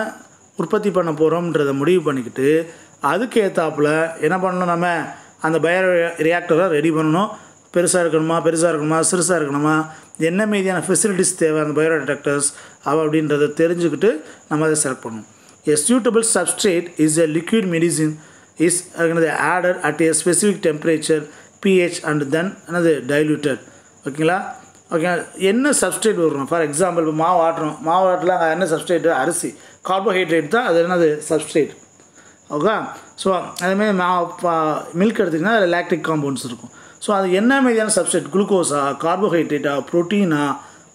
உற்பத்தி பண்ண போகிறோம்ன்றதை முடிவு பண்ணிக்கிட்டு அதுக்கு ஏற்றாப்புல என்ன பண்ணணும், நம்ம அந்த பயோ ரியாக்டரை ரெடி பண்ணணும். பெருசாக இருக்கணுமா சிறுசாக இருக்கணுமா, என்ன மீதியான ஃபெசிலிட்டிஸ் தேவை அந்த பயோரியாக்டர்ஸ் அப்படின்றத தெரிஞ்சுக்கிட்டு நம்ம அதை செலக்ட் பண்ணணும். A suitable substrate is a liquid medicine is added at a specific temperature, pH and then diluted. ஓகேங்களா? ஓகே, என்ன சப்ஸ்ட்ரேட் வரும்? ஃபார் எக்ஸாம்பிள் இப்போ மாவு ஆட்டில் அங்கே என்ன சப்ஸ்ட்ரேட்டு? அரிசி, கார்போஹைட்ரேட் தான் அது சப்ஸ்ட்ரேட். ஓகே, ஸோ அதேமாதிரி மில்க் எடுத்திங்கன்னா அதில் லாக்டிக் காம்பவுண்ட்ஸ் இருக்கும். ஸோ அது என்ன மாதிரியான சப்ஸ்ட்ரேட்? குளுக்கோஸா, கார்போஹைட்ரேட்டா, ப்ரோட்டீனா,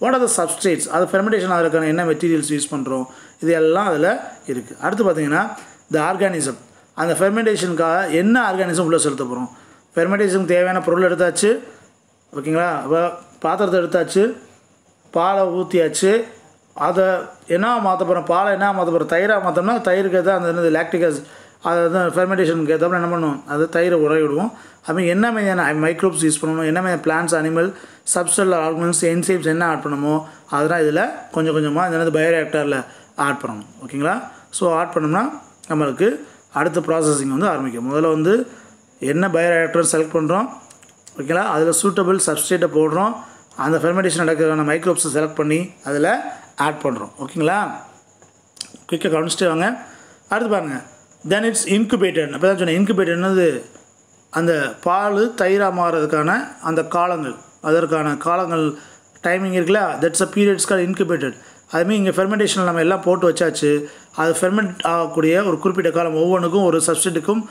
வாட் ஆர் த சப்ஸ்ட்ரேட்ஸ்? அது ஃபெர்மெண்டேஷன் அதற்கான என்ன மெட்டீரியல்ஸ் யூஸ் பண்ணுறோம், இது எல்லாம் அதில் இருக்குது. அடுத்து பார்த்திங்கன்னா த ஆர்கானிசம், அந்த ஃபெர்மெண்டேஷனுக்காக என்ன ஆர்கானிசம் உள்ளே செலுத்த போகிறோம். ஃபெர்மெண்டேஷனுக்கு தேவையான பொருள் எடுத்தாச்சு. ஓகேங்களா? அப்போ பாத்திரத்தை எடுத்தாச்சு, பாலை ஊற்றியாச்சு. அதை என்ன மாற்ற போகிறோம்? பாலை என்ன மாற்ற போகிறோம்? தயிராக மாற்றோம்னா தயிருக்கு தான் அந்த லாக்டிக் ஆசிட் அதை தான் ஃபெர்மெண்டேஷனுக்கு ஏற்றப்போ என்ன பண்ணுவோம்? அது தயிரை உடைய விடுவோம். அதுமாதிரி என்ன மாதிரியான மைக்ரோப்ஸ் யூஸ் பண்ணணும், என்ன மாதிரி பிளான்ட்ஸ், அனிமல், சப்ஸ்டல் ஆர்கனல்ஸ், என்சைம்ஸ் என்ன ஆட் பண்ணணுமோ அதெல்லாம் இதில் கொஞ்சம் கொஞ்சமாக இந்த பயோரியாக்டரில் ஆட் பண்ணணும். ஓகேங்களா? ஸோ ஆட் பண்ணோம்னா நம்மளுக்கு அடுத்த ப்ராசஸிங் ஆரம்பிக்கும். முதல்ல என்ன பயோரியாக்டர் செலக்ட் பண்ணுறோம். ஓகேங்களா? அதில் சூட்டபிள் சப்ஸ்ட்ரேட்டை போடுறோம். அந்த ஃபெர்மெண்டேஷன் நடக்கிறதான மைக்ரோப்ஸை செலக்ட் பண்ணி அதில் ஆட் பண்ணுறோம். ஓகேங்களா? குயிக்காக கவனிச்சிட்டு வாங்க. அடுத்து பாருங்கள், தென் இட்ஸ் இன்குபேட்டட். அப்போ தான் சொன்னேன், இன்குபேட்டட்னது அந்த பால் தயிராக மாறுறதுக்கான அந்த காலங்கள், அதற்கான காலங்கள் டைமிங் இருக்குல்ல, that's a periods call incubated. அதுமாதிரி இங்கே ஃபெர்மெண்டேஷனில் நம்ம எல்லாம் போட்டு வச்சாச்சு. அது ஃபெர்மெண்ட் ஆகக்கூடிய ஒரு குறிப்பிட்ட காலம், ஒவ்வொன்றுக்கும் ஒரு சப்ஸ்டேட்டுக்கும்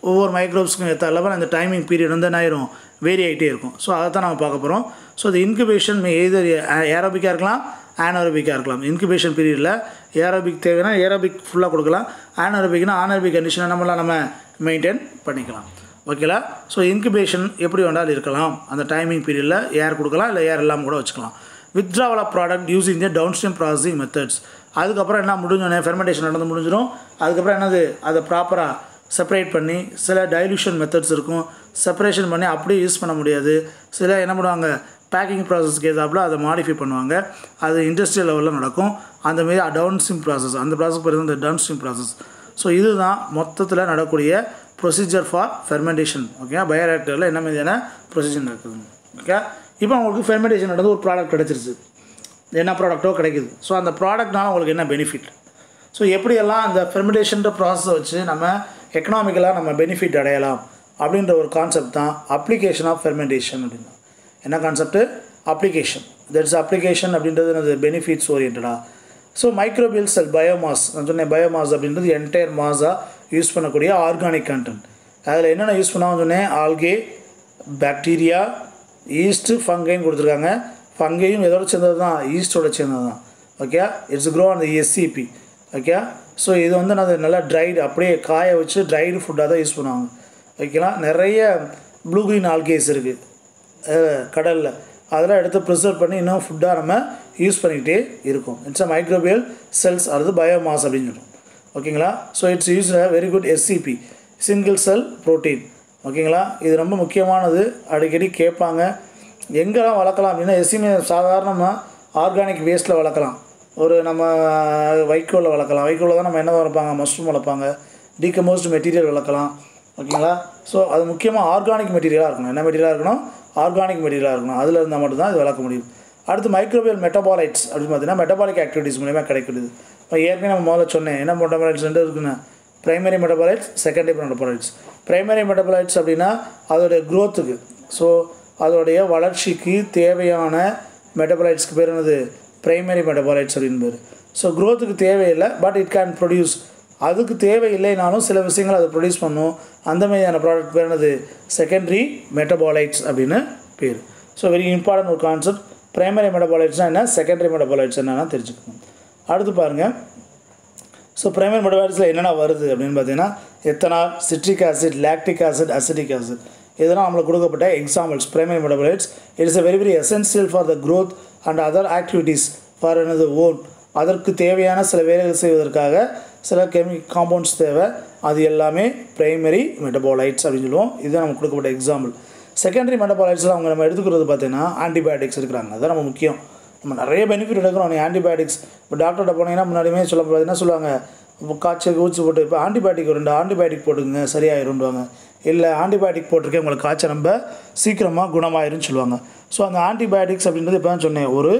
ஒவ்வொரு மைக்ரோப்ஸ்க்கும் ஏற்ற அளவில் அந்த டைமிங் பீரியட் என்ன ஆயிரும், வேரி ஆகிட்டே இருக்கும். ஸோ அதை தான் நம்ம பார்க்க போகிறோம். ஸோ இந்த இன்குபேஷன் எய்தர் ஏரோபிக்காக இருக்கலாம், ஆனரோபிக்காக இருக்கலாம். இன்குபேஷன் பீரியடில் ஏரோபிக் தேவைன்னா ஏரோபிக் ஃபுல்லாக கொடுக்கலாம், ஆனரோபிக்னா ஆனரோபிக் கண்டிஷனை நம்ம மெயின்டைன் பண்ணிக்கலாம். ஓகேங்களா? ஸோ இன்குபேஷன் எப்படி வேண்டாலும் இருக்கலாம். அந்த டைமிங் பீரியடில் ஏர் கொடுக்கலாம், இல்லை ஏர் இல்லாமல் கூட வச்சுக்கலாம். Withdrawal of product using the downstream processing methods. அதுக்கப்புறம் என்ன முடிஞ்சோடனே ஃபெர்மெண்டேஷன் நடந்து முடிஞ்சிடும். அதுக்கப்புறம் அதை ப்ராப்பராக செப்பரேட் பண்ணி, சில டைல்யூஷன் மெத்தட்ஸ் இருக்கும், செப்பரேஷன் பண்ணி அப்படியே யூஸ் பண்ண முடியாது. சில என்ன பண்ணுவாங்க, பேக்கிங் ப்ராசஸ்க்கு ஏதாப்பில் அதை மாடிஃபை பண்ணுவாங்க. அது இண்டஸ்ட்ரியல் லெவலில் நடக்கும். அந்தமாரி டவுன்ஸ்ட்ரீம் ப்ராசஸ், அந்த ப்ராசஸ் பேர் இந்த டவுன்ஸ்ட்ரீம் ப்ராசஸ். ஸோ இதுதான் மொத்தத்தில் நடக்கூடிய ப்ரொசீஜர் ஃபார் ஃபெர்மெண்டேஷன். ஓகே, பயோரியாக்டரில் என்ன மாதிரியான ப்ரொசீஜர் நடக்குது. ஓகே, இப்போ உங்களுக்கு ஃபெர்மெண்டேஷன் நடந்து ஒரு ப்ராடக்ட் கிடச்சிருச்சு, என்ன ப்ராடக்ட்டோ கிடைக்குது. ஸோ அந்த ப்ராடக்ட்னால உங்களுக்கு என்ன பெனிஃபிட், ஸோ எப்படியெல்லாம் அந்த ஃபெர்மெண்டேஷன்ற ப்ராசஸை வச்சு நம்ம எக்கனாமிக்கலாக நம்ம பெனிஃபிட் அடையலாம் அப்படின்ற ஒரு கான்செப்ட் தான் அப்ளிகேஷன் ஆஃப் ஃபெர்மெண்டேஷன் அப்படின்னா. என்ன கான்செப்ட்டு? அப்ளிகேஷன். தட்ஸ் அப்ளிகேஷன் அப்படின்றது என்னது? பெனிஃபிட்ஸ் ஓரியன்டாக. ஸோ மைக்ரோபியல் செல் பயோமாஸ், நான் சொன்னேன் பயோமாஸ் அப்படின்றது என்டையர் மாஸாக யூஸ் பண்ணக்கூடிய ஆர்கானிக் கண்டென்ட். அதில் என்னென்ன யூஸ் பண்ணாமல் சொன்னேன்? ஆல்கே, பாக்டீரியா, ஈஸ்ட்டு, ஃபங்கைன்னு கொடுத்துருக்காங்க. ஃபங்கையும் எதோட சேர்ந்தது தான்? ஈஸ்டோட சேர்ந்தது தான். Okay, it's grow on the SCB. Okay, so இது நல்லா ட்ரைடு, அப்படியே காய வச்சு ட்ரைடு ஃபுட்டாக தான் யூஸ் பண்ணுவாங்க. ஓகேங்களா? நிறைய ப்ளூ க்ரீன் ஆல்கேஸ் இருக்குது கடலில், அதெல்லாம் எடுத்து ப்ரிசர்வ் பண்ணி இன்னும் ஃபுட்டாக நம்ம யூஸ் பண்ணிக்கிட்டே இருக்கும். இட்ஸ் அ மைக்ரோபியல் செல்ஸ் அல்லது பயோமாஸ் அப்படின்னு சொல்லுவோம். ஓகேங்களா? So it's use a very good SCB, single cell protein. ஓகேங்களா? இது ரொம்ப முக்கியமானது, அடிக்கடி கேட்பாங்க. எங்கெல்லாம் வளர்க்கலாம் அப்படின்னா, எஸ்சிமே சாதாரணமாக ஆர்கானிக் வேஸ்ட்டில் வளர்க்கலாம். ஒரு நம்ம வைக்கோலில் வளர்க்கலாம். வைக்கோலில் தான் நம்ம என்ன வளர்ப்பாங்க? மஷ்ரூம் வளர்ப்பாங்க. டீகம்போஸ்டு மெட்டீரியல் வளர்க்கலாம். ஓகேங்களா? ஸோ அது முக்கியமாக ஆர்கானிக் மெட்டீரியலாக இருக்கணும். என்ன மெட்டீரியலாக இருக்கணும்? ஆர்கானிக் மெட்டீரியலாக இருக்கணும். அதில் இருந்தால் மட்டும்தான் இது வளர்க்க முடியும். அடுத்து மைக்ரோபியல் மெட்டபாலைட்ஸ் அப்படின்னு பார்த்தீங்கன்னா மெட்டபாலிக் ஆக்டிவிட்டீஸ் மூலிமா கிடைக்கிறது. இப்போ ஏற்கனவே நம்ம முதல்ல சொன்னேன், என்ன மெட்டபாலைட்ஸ் ரெண்டு இருக்குன்னு, primary metabolites, secondary metabolites. Primary metabolites அப்படின்னா அதோடைய க்ரோத்துக்கு, ஸோ அதோடைய வளர்ச்சிக்கு தேவையான மெட்டபாலைட்ஸ்க்கு பேர் என்னது? பிரைமரி மெட்டபாலைட்ஸ் அப்படின்னு பேர். ஸோ க்ரோத்துக்கு தேவையில்லை, பட் இட் கேன் ப்ரொடியூஸ். அதுக்கு தேவையில்லைனாலும் சில விஷயங்கள் அதை ப்ரொடியூஸ் பண்ணும். அந்த மாதிரியான ப்ராடக்ட் பேர் என்னது? செகண்டரி மெட்டபாலைட்ஸ் அப்படின்னு பேர். ஸோ வெரி இம்பார்ட்டன்ட் ஒரு கான்செப்ட். பிரைமரி மெட்டபாலைட்ஸ்னால் என்ன, செகண்டரி மெட்டபாலைட்ஸ் என்னென்னா தெரிஞ்சுக்கணும். அடுத்து பாருங்கள், ஸோ பிரைமரி மெட்டபாலைட்ஸில் என்னென்ன வருது அப்படின்னு பார்த்தீங்கன்னா, ethanol, citric acid, lactic acid, acetic acid, இதெல்லாம் நம்மளுக்கு கொடுக்கப்பட்ட examples. Primary metabolites it is a very essential for the growth and other activities for எனது ஓன். அதற்கு தேவையான சில வேலைகள் செய்வதற்காக சில காம்பவுண்ட்ஸ் தேவை. அது எல்லாமே பிரைமரி மெட்டபாலைட்ஸ் அப்படின்னு சொல்லுவோம். இதுதான் நமக்கு கொடுக்கப்பட்ட எக்ஸாம்பிள். செகண்டரி மெட்டபாலைட்ஸில் நம்ம எடுத்துக்கிறது பார்த்தீங்கன்னா ஆன்டிபயோட்டிக்ஸ் இருக்கிறாங்க. அதுதான் நம்ம முக்கியம். நம்ம நிறைய பெனிஃபிட் எடுக்கிறோம். நீ ஆன்டிபயோட்டிக்ஸ் இப்போ டாக்டர்கிட்ட போனீங்கன்னா முன்னாடியுமே என்ன சொல்லுவாங்க, இப்போ காய்ச்சல் ஊசி போட்டு இப்போ ஆன்டிபயோட்டிக் 2 ஆன்டிபயோட்டிக் போட்டுங்க சரியாயிரும்வாங்க. இல்லை ஆன்டிபயோட்டிக் போட்டிருக்கேன் உங்களுக்கு காய்ச்சல் ரொம்ப சீக்கிரமாக குணமாயிரும்னு சொல்லுவாங்க. ஸோ அந்த ஆன்டிபயோட்டிக்ஸ் அப்படின்றது இப்போ தான் சொன்னேன், ஒரு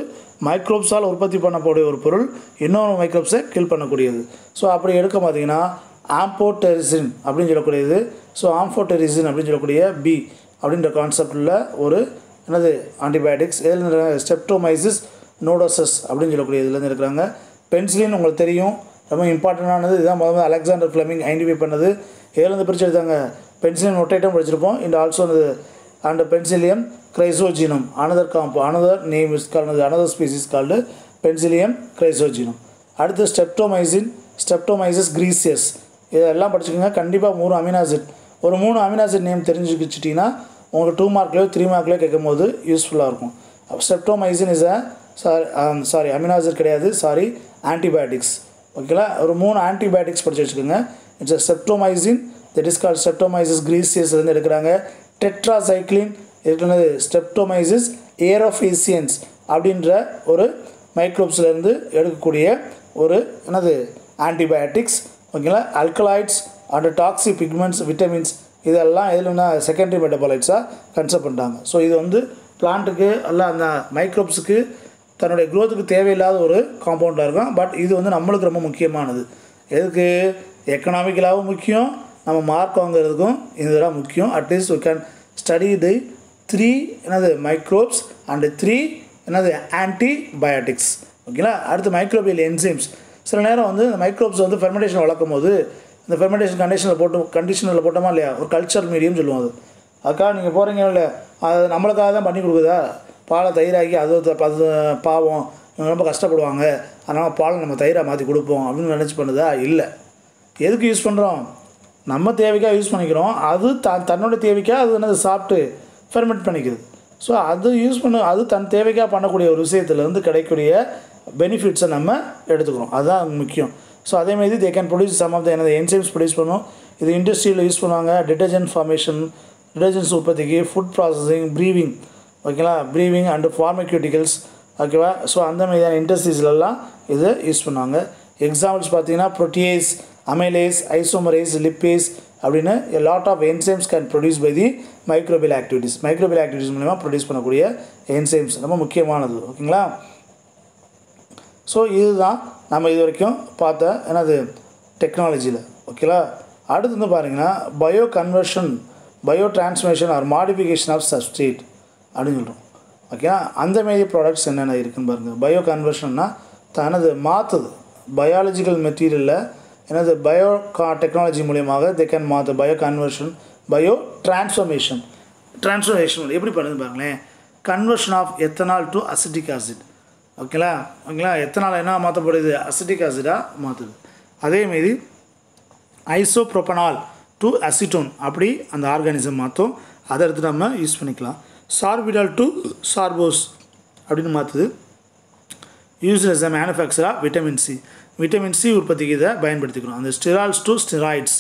மைக்ரோப்ஸால் உற்பத்தி பண்ணக்கூடிய ஒரு பொருள் இன்னொரு மைக்ரோப்ஸை கில் பண்ணக்கூடியது. ஸோ அப்படி எடுக்க பார்த்தீங்கன்னா ஆம்போடெரிசின் அப்படின்னு சொல்லக்கூடியது. ஸோ ஆம்போடெரிசின் அப்படின்னு சொல்லக்கூடிய பி அப்படின்ற கான்செப்டில் ஒரு என்னது ஆன்டிபயோட்டிக்ஸ் எதில் ஸ்ட்ரெப்டோமைசிஸ் நோடோசஸ் அப்படின்னு சொல்லக்கூடிய இதுலேருந்து இருக்கிறாங்க. பென்சிலின் உங்களுக்கு தெரியும், ரொம்ப இம்பார்ட்டண்டானது. இதுதான் முதல்ல அலெக்சாண்டர் ஃப்ளெமிங் ஐடென்டிஃபை பண்ணது. ஏழுந்து பிரித்து எடுத்தாங்க. பென்சிலின் ஒட்டைட்டம் படிச்சிருப்போம். இந்த also and penicillium கிரைசோஜினம் another name is called another species called penicillium கிரைசோஜினம். அடுத்து ஸ்ட்ரெப்டோமைசிஸ் கிரீசியஸ் இதெல்லாம் படிச்சுக்கோங்க. கண்டிப்பாக 3 அமினோ ஆசிட் ஒரு 3 அமினோ ஆசிட் நேம் தெரிஞ்சுக்கிச்சிட்டிங்கன்னா உங்களுக்கு 2 மார்க்லையோ 3 மார்க்லையோ கேட்கும் போது யூஸ்ஃபுல்லாக இருக்கும். Streptomycin is sorry amino acid கிடையாது, சாரி ஆன்டிபயோட்டிக்ஸ். ஓகேங்களா, ஒரு 3 ஆன்டிபயோட்டிக்ஸ் படித்து வச்சுக்கோங்க. It's a streptomycin that is called streptomyces கிரீசியஸ்லேருந்து எடுக்கிறாங்க. டெட்ராசைக்ளின் இருக்கிறது ஸ்ட்ரெப்டோமைசிஸ் ஏரோஃபேசியன்ஸ் அப்படின்ற ஒரு மைக்ரோப்ஸ்லேருந்து எடுக்கக்கூடிய ஒரு என்னது ஆன்டிபயோட்டிக்ஸ். ஓகேங்களா, alkaloids and toxic pigments vitamins இதெல்லாம் எதுலன்னா செகண்டரி மெட்டபாலைட்ஸாக கன்சிடர் பண்ணிட்டாங்க. ஸோ இது வந்து பிளான்ட்டுக்கு அல்ல அந்த மைக்ரோப்ஸுக்கு தன்னுடைய க்ரோத்துக்கு தேவையில்லாத ஒரு காம்பவுண்டாக இருக்கும். பட் இது வந்து நம்மளுக்கு ரொம்ப முக்கியமானது. எதுக்கு? எக்கனாமிக்கலாகவும் முக்கியம், நம்ம மார்க் வாங்குறதுக்கும் இதெல்லாம் முக்கியம். At least we can study the 3 என்னது மைக்ரோப்ஸ் அண்ட் 3 என்னது ஆன்டிபயோட்டிக்ஸ். ஓகேங்களா, அடுத்து மைக்ரோபியல் என்சைம்ஸ். சில நேரம் வந்து இந்த மைக்ரோப்ஸ் வந்து ஃபெர்மெண்டேஷன் வளர்க்கும் போது இந்த ஃபெர்மெண்டேஷன் கண்டிஷனில் போட்டோமா இல்லையா, ஒரு கல்ச்சர் மீடியம் சொல்லுவோம். அது அதுக்காக நீங்கள் போகிறீங்க இல்லை, அது நம்மளுக்காக தான் பண்ணி கொடுக்குதா, பாலை தயிராக்கி அது பாவம் இவங்க ரொம்ப கஷ்டப்படுவாங்க அதனால் பாலை நம்ம தயிராக மாற்றி கொடுப்போம் அப்படின்னு நினச்சி பண்ணுதா? இல்லை. எதுக்கு யூஸ் பண்ணுறோம்? நம்ம தேவைக்காக யூஸ் பண்ணிக்கிறோம். அது தன்னோட தேவைக்காக அது என்னது சாப்பிட்டு ஃபெர்மெண்ட் பண்ணிக்குது. ஸோ அது யூஸ் அது தன் தேவைக்காக பண்ணக்கூடிய ஒரு விஷயத்துலேருந்து கிடைக்கக்கூடிய பெனிஃபிட்ஸை நம்ம எடுத்துக்கிறோம். அதுதான் முக்கியம். ஸோ அதேமாதிரி they can produce some of the என்னது என்சைம்ஸ் ப்ரொடியூஸ் பண்ணும். இது இண்டஸ்ட்ரியில் யூஸ் பண்ணுவாங்க. டிட்டர்ஜென்ட் ஃபார்மேஷன், டிட்டர்ஜென்ட்ஸ் உற்பத்திக்கு, ஃபுட் ப்ராசஸிங், ப்ரீவிங். ஓகேங்களா, ப்ரீவிங் அண்டு ஃபார்மக்யூட்டிக்கல்ஸ். ஓகேவா, ஸோ அந்த மாதிரியான இண்டஸ்ட்ரீஸ்லாம் இதை யூஸ் பண்ணுவாங்க. எக்ஸாம்பிள்ஸ் பார்த்தீங்கன்னா ப்ரோட்டியேஸ், அமைலேஸ், ஐசோமரேஸ், லிப்பேஸ் அப்படின்னு a lot of enzymes can produce by the microbial activities. Microbial activities மூலமா ப்ரொடியூஸ் பண்ணக்கூடிய என்சைம்ஸ் ரொம்ப முக்கியமானது. ஓகேங்களா, ஸோ இதுதான் நம்ம இது வரைக்கும் பார்த்த என்னது டெக்னாலஜியில். ஓகேங்களா, அடுத்து வந்து பாருங்கன்னா bio conversion, bio transformation or modification of substrate அப்படின்னு சொல்கிறோம். ஓகேங்களா, அந்தமாரி ப்ராடக்ட்ஸ் என்னென்ன இருக்குதுன்னு பாருங்கள். பயோ கன்வர்ஷன்னா தனது மாற்றுது பயாலஜிக்கல் மெட்டீரியலில் என்னது பயோ டெக்னாலஜி மூலியமாக தே கேன் மாற்று பயோ கன்வர்ஷன், பயோ டிரான்ஸ்ஃபர்மேஷன் எப்படி பண்ணுது பாருங்களேன். Conversion of ethanol to acetic acid. ஓகேங்களா, எத்தனால் என்ன மாற்றப்படுது? அசிட்டிக் ஆசிடாக மாற்றுது. அதேமாரி ஐசோப்ரோபனால் டு அசிட்டோன் அப்படி அந்த ஆர்கானிசம் மாற்றும். அதை எடுத்து நம்ம யூஸ் பண்ணிக்கலாம். சார்பிடால் டு சார்போஸ் அப்படின்னு மாற்றுது. யூஸ் எஸ் அ மேனுஃபேக்சராக விட்டமின் சி உற்பத்திக்கு இதை பயன்படுத்திக்கிறோம். அந்த ஸ்டிரால்ஸ் டு ஸ்டிராய்ட்ஸ்.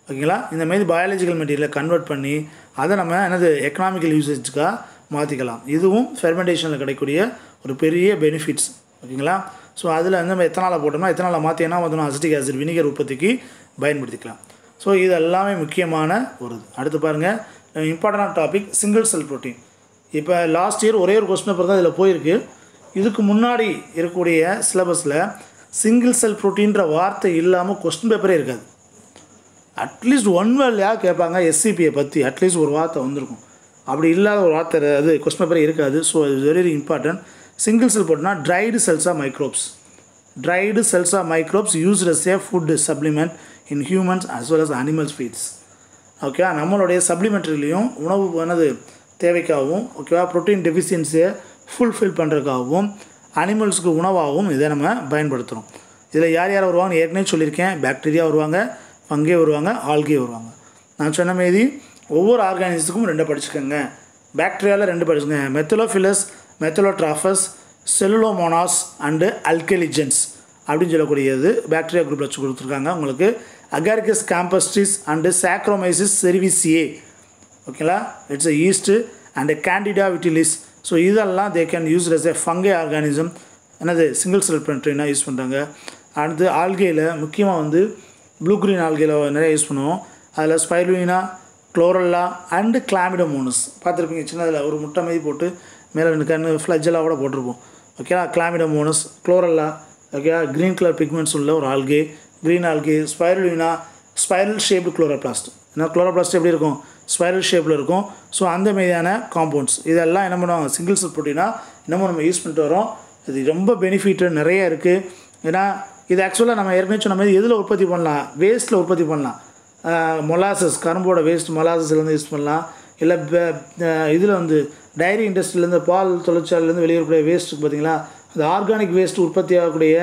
ஓகேங்களா, இந்தமாரி பயாலஜிக்கல் மெட்டீரியலை கன்வெர்ட் பண்ணி அதை நம்ம என்னது எக்கனாமிக்கல் யூசேஜுக்காக மாற்றிக்கலாம். இதுவும் ஃபெர்மெண்டேஷனில் கிடைக்கக்கூடிய ஒரு பெரிய பெனிஃபிட்ஸ். ஓகேங்களா, ஸோ அதில் வந்து நம்ம எத்தனால் போட்டோம்னா எத்தனால் மாற்றி என்ன மாற்றணும்? அசிட்டிக் ஆசிட் வினிகர் உற்பத்திக்கு பயன்படுத்திக்கலாம். ஸோ இது எல்லாமே முக்கியமான ஒரு அடுத்து பாருங்கள் இம்பார்ட்டண்டான டாபிக் சிங்கிள் செல் ப்ரோட்டீன். இப்போ லாஸ்ட் இயர் ஒரே ஒரு கொஸ்டின் பேப்பர் தான் இதில் போயிருக்கு. இதுக்கு முன்னாடி இருக்கக்கூடிய சிலபஸில் சிங்கிள் செல் ப்ரோட்டீன்ற வார்த்தை இல்லாமல் கொஸ்டின் பேப்பரே இருக்காது. அட்லீஸ்ட் ஒன் வேர்ட்லையாக கேட்பாங்க எஸ்சிபியை பற்றி, அட்லீஸ்ட் ஒரு வார்த்தை வந்திருக்கும். அப்படி இல்லாத ஒரு வார்த்தை அது கொஸ்டின் பேப்பரே இருக்காது. So it's very important. Single cell ப்ரோட்டீன்னா dried cells of microbes used as a food supplement in humans as well as animals feeds. Okay, நம்மளுடைய சப்ளிமெண்ட்ரிலையும் உணவு என்னது தேவைக்காகவும் ஓகேவா ப்ரோட்டீன் டெஃபிஷியன்சியை ஃபுல்ஃபில் பண்ணுறதுக்காகவும் அனிமல்ஸுக்கு உணவாகவும் இதை நம்ம பயன்படுத்துகிறோம். இதில் யார் வருவாங்கன்னு ஏற்கனவே சொல்லியிருக்கேன். பாக்டீரியா வருவாங்க, ஃபங்கே வருவாங்க, ஆல்கே வருவாங்க. நான் சொன்ன மாரி ஒவ்வொரு ஆர்கானிசத்துக்கும் 2 படிச்சுக்கோங்க. பாக்டீரியாவில் 2 படிச்சுக்கோங்க. மெத்தலோஃபிலஸ், மெத்தலோட்ராஃபஸ், செல்லுலோமோனாஸ் அண்டு அல்கலிஜென்ஸ் அப்படின்னு சொல்லக்கூடியது பாக்டீரியா குரூப்பில் வச்சு கொடுத்துருக்காங்க உங்களுக்கு. Agaricus campestris and Saccharomyces cerevisiae. ஓகேங்களா, it's a yeast and Candida utilis. So இதெல்லாம் they can use as a fungi organism. என்னது சிங்கிள் செல் ப்ரோட்டீனாக யூஸ் பண்ணுறாங்க. அடுத்து ஆல்கேயில் முக்கியமாக வந்து ப்ளூ க்ரீன் ஆல்கேயில் நிறைய யூஸ் பண்ணுவோம். அதில் ஸ்பைருலினா, குளோரல்லா அண்டு கிளாமிடோமோனஸ் பார்த்துருப்பீங்க. சின்னதில் ஒரு முட்டை மாதிரி போட்டு மேலே 2 கன்று ஃப்ளஜெல்லாம் கூட போட்டிருப்போம். ஓகேவா? கிளாமிடோமோனஸ், குளோரல்லா, ஓகேவா? க்ரீன் கலர் பிக்மெண்ட்ஸ் உள்ள ஒரு algae, green algae. Spirulina, spiral shaped chloroplast. ஏன்னா குளோரோபிளாஸ்ட் எப்படி இருக்கும்? ஸ்பைரல் ஷேப்பில் இருக்கும். ஸோ அந்த மாதிரியான காம்பவுண்ட்ஸ் இதெல்லாம் என்ன பண்ணுவாங்க? சிங்கிள் செல் ப்ரோட்டீனாக இன்னமும் நம்ம யூஸ் பண்ணிட்டு வரோம். இது ரொம்ப பெனிஃபிட்டு நிறைய இருக்குது. ஏன்னா இது ஆக்சுவலாக நம்ம ஏற்கனவே சொன்ன மாதிரி எதில் உற்பத்தி பண்ணலாம்? வேஸ்ட்டில் உற்பத்தி பண்ணலாம். மொலாசஸ், கரும்போட வேஸ்ட் மொலாசஸ்லேருந்து யூஸ் பண்ணலாம். இல்லை இதில் வந்து டைரி இண்டஸ்ட்ரியிலேருந்து பால் தொழிற்சாலையிலேருந்து வெளியேறக்கூடிய வேஸ்ட்டுக்கு பார்த்திங்களா, அந்த ஆர்கானிக் வேஸ்ட் உற்பத்தி ஆகக்கூடிய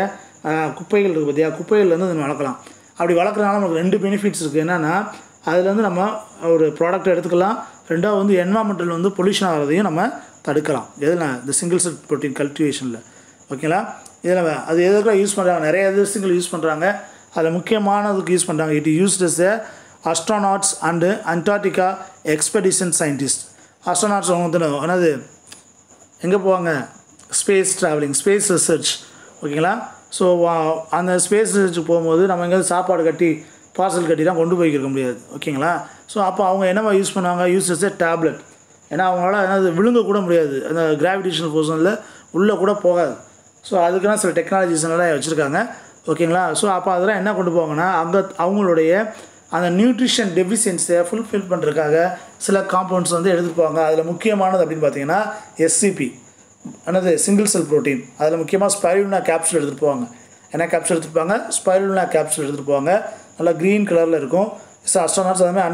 குப்பைகள் இருக்குது பார்த்தியா, குப்பைகள்லேருந்து அதை வளர்க்கலாம். அப்படி வளர்க்குறதுனால நமக்கு 2 பெனிஃபிட்ஸ் இருக்குது. என்னென்னா அதுலேருந்து நம்ம ஒரு ப்ராடக்ட் எடுத்துக்கலாம். ரெண்டாவது வந்து என்வாமெண்டல் வந்து பொல்யூஷன் ஆகிறதையும் நம்ம தடுக்கலாம். எதில்? இந்த சிங்கிள் செல் ப்ரோட்டீன் கல்டிவேஷனில். ஓகேங்களா? இதில் அது எதுக்காக யூஸ் பண்ணுறாங்க? நிறைய விஷயங்கள் யூஸ் பண்ணுறாங்க. அதில் முக்கியமானதுக்கு யூஸ் பண்ணுறாங்க. It used as astronauts and Antarctica expedition scientist. Astronauts அவங்க வந்து என்னது எங்கே போவாங்க? Space travelling, space research. ஓகேங்களா? ஸோ அந்த ஸ்பேஸ் ரிசர்ச்சுக்கு போகும்போது நம்ம எங்கேயாவது சாப்பாடு கட்டி பார்சல் கட்டிலாம் கொண்டு போய்க்க முடியாது. ஓகேங்களா? ஸோ அப்போ அவங்க என்னவா யூஸ் பண்ணுவாங்க? Use S tablet. ஏன்னா அவங்களால என்னது விழுங்கக்கூட முடியாது. அந்த கிராவிடேஷனல் ஃபோர்ஸில் உள்ளே கூட போகாது. ஸோ அதுக்குலாம் சில டெக்னாலஜிஸ்லாம் வச்சுருக்காங்க. ஓகேங்களா? ஸோ அப்போ அதெல்லாம் என்ன கொண்டு போவாங்கன்னா அங்கே அவங்களுடைய அந்த நியூட்ரிஷன் டெஃபிஷியன்ஸை ஃபுல்ஃபில் பண்ணுறதுக்காக சில காம்பவுண்ட்ஸ் வந்து எடுத்துகிட்டு போவாங்க. அதில் முக்கியமானது அப்படின்னு பார்த்தீங்கன்னா எஸ்சிபி, என்னது சிங்கிள் செல் ப்ரோட்டீன். அதில் முக்கியமாக ஸ்பைருலினா கேப்சூல் எடுத்துகிட்டு போவாங்க. என்ன கேப்சூல் எடுத்துகிட்டு போவாங்க? ஸ்பைருலினா கேப்சூல் எடுத்துகிட்டு போவாங்க. நல்லா க்ரீன் கலரில் இருக்கும். அஸ்ட்ரானாட்ஸ் அதுமாதிரி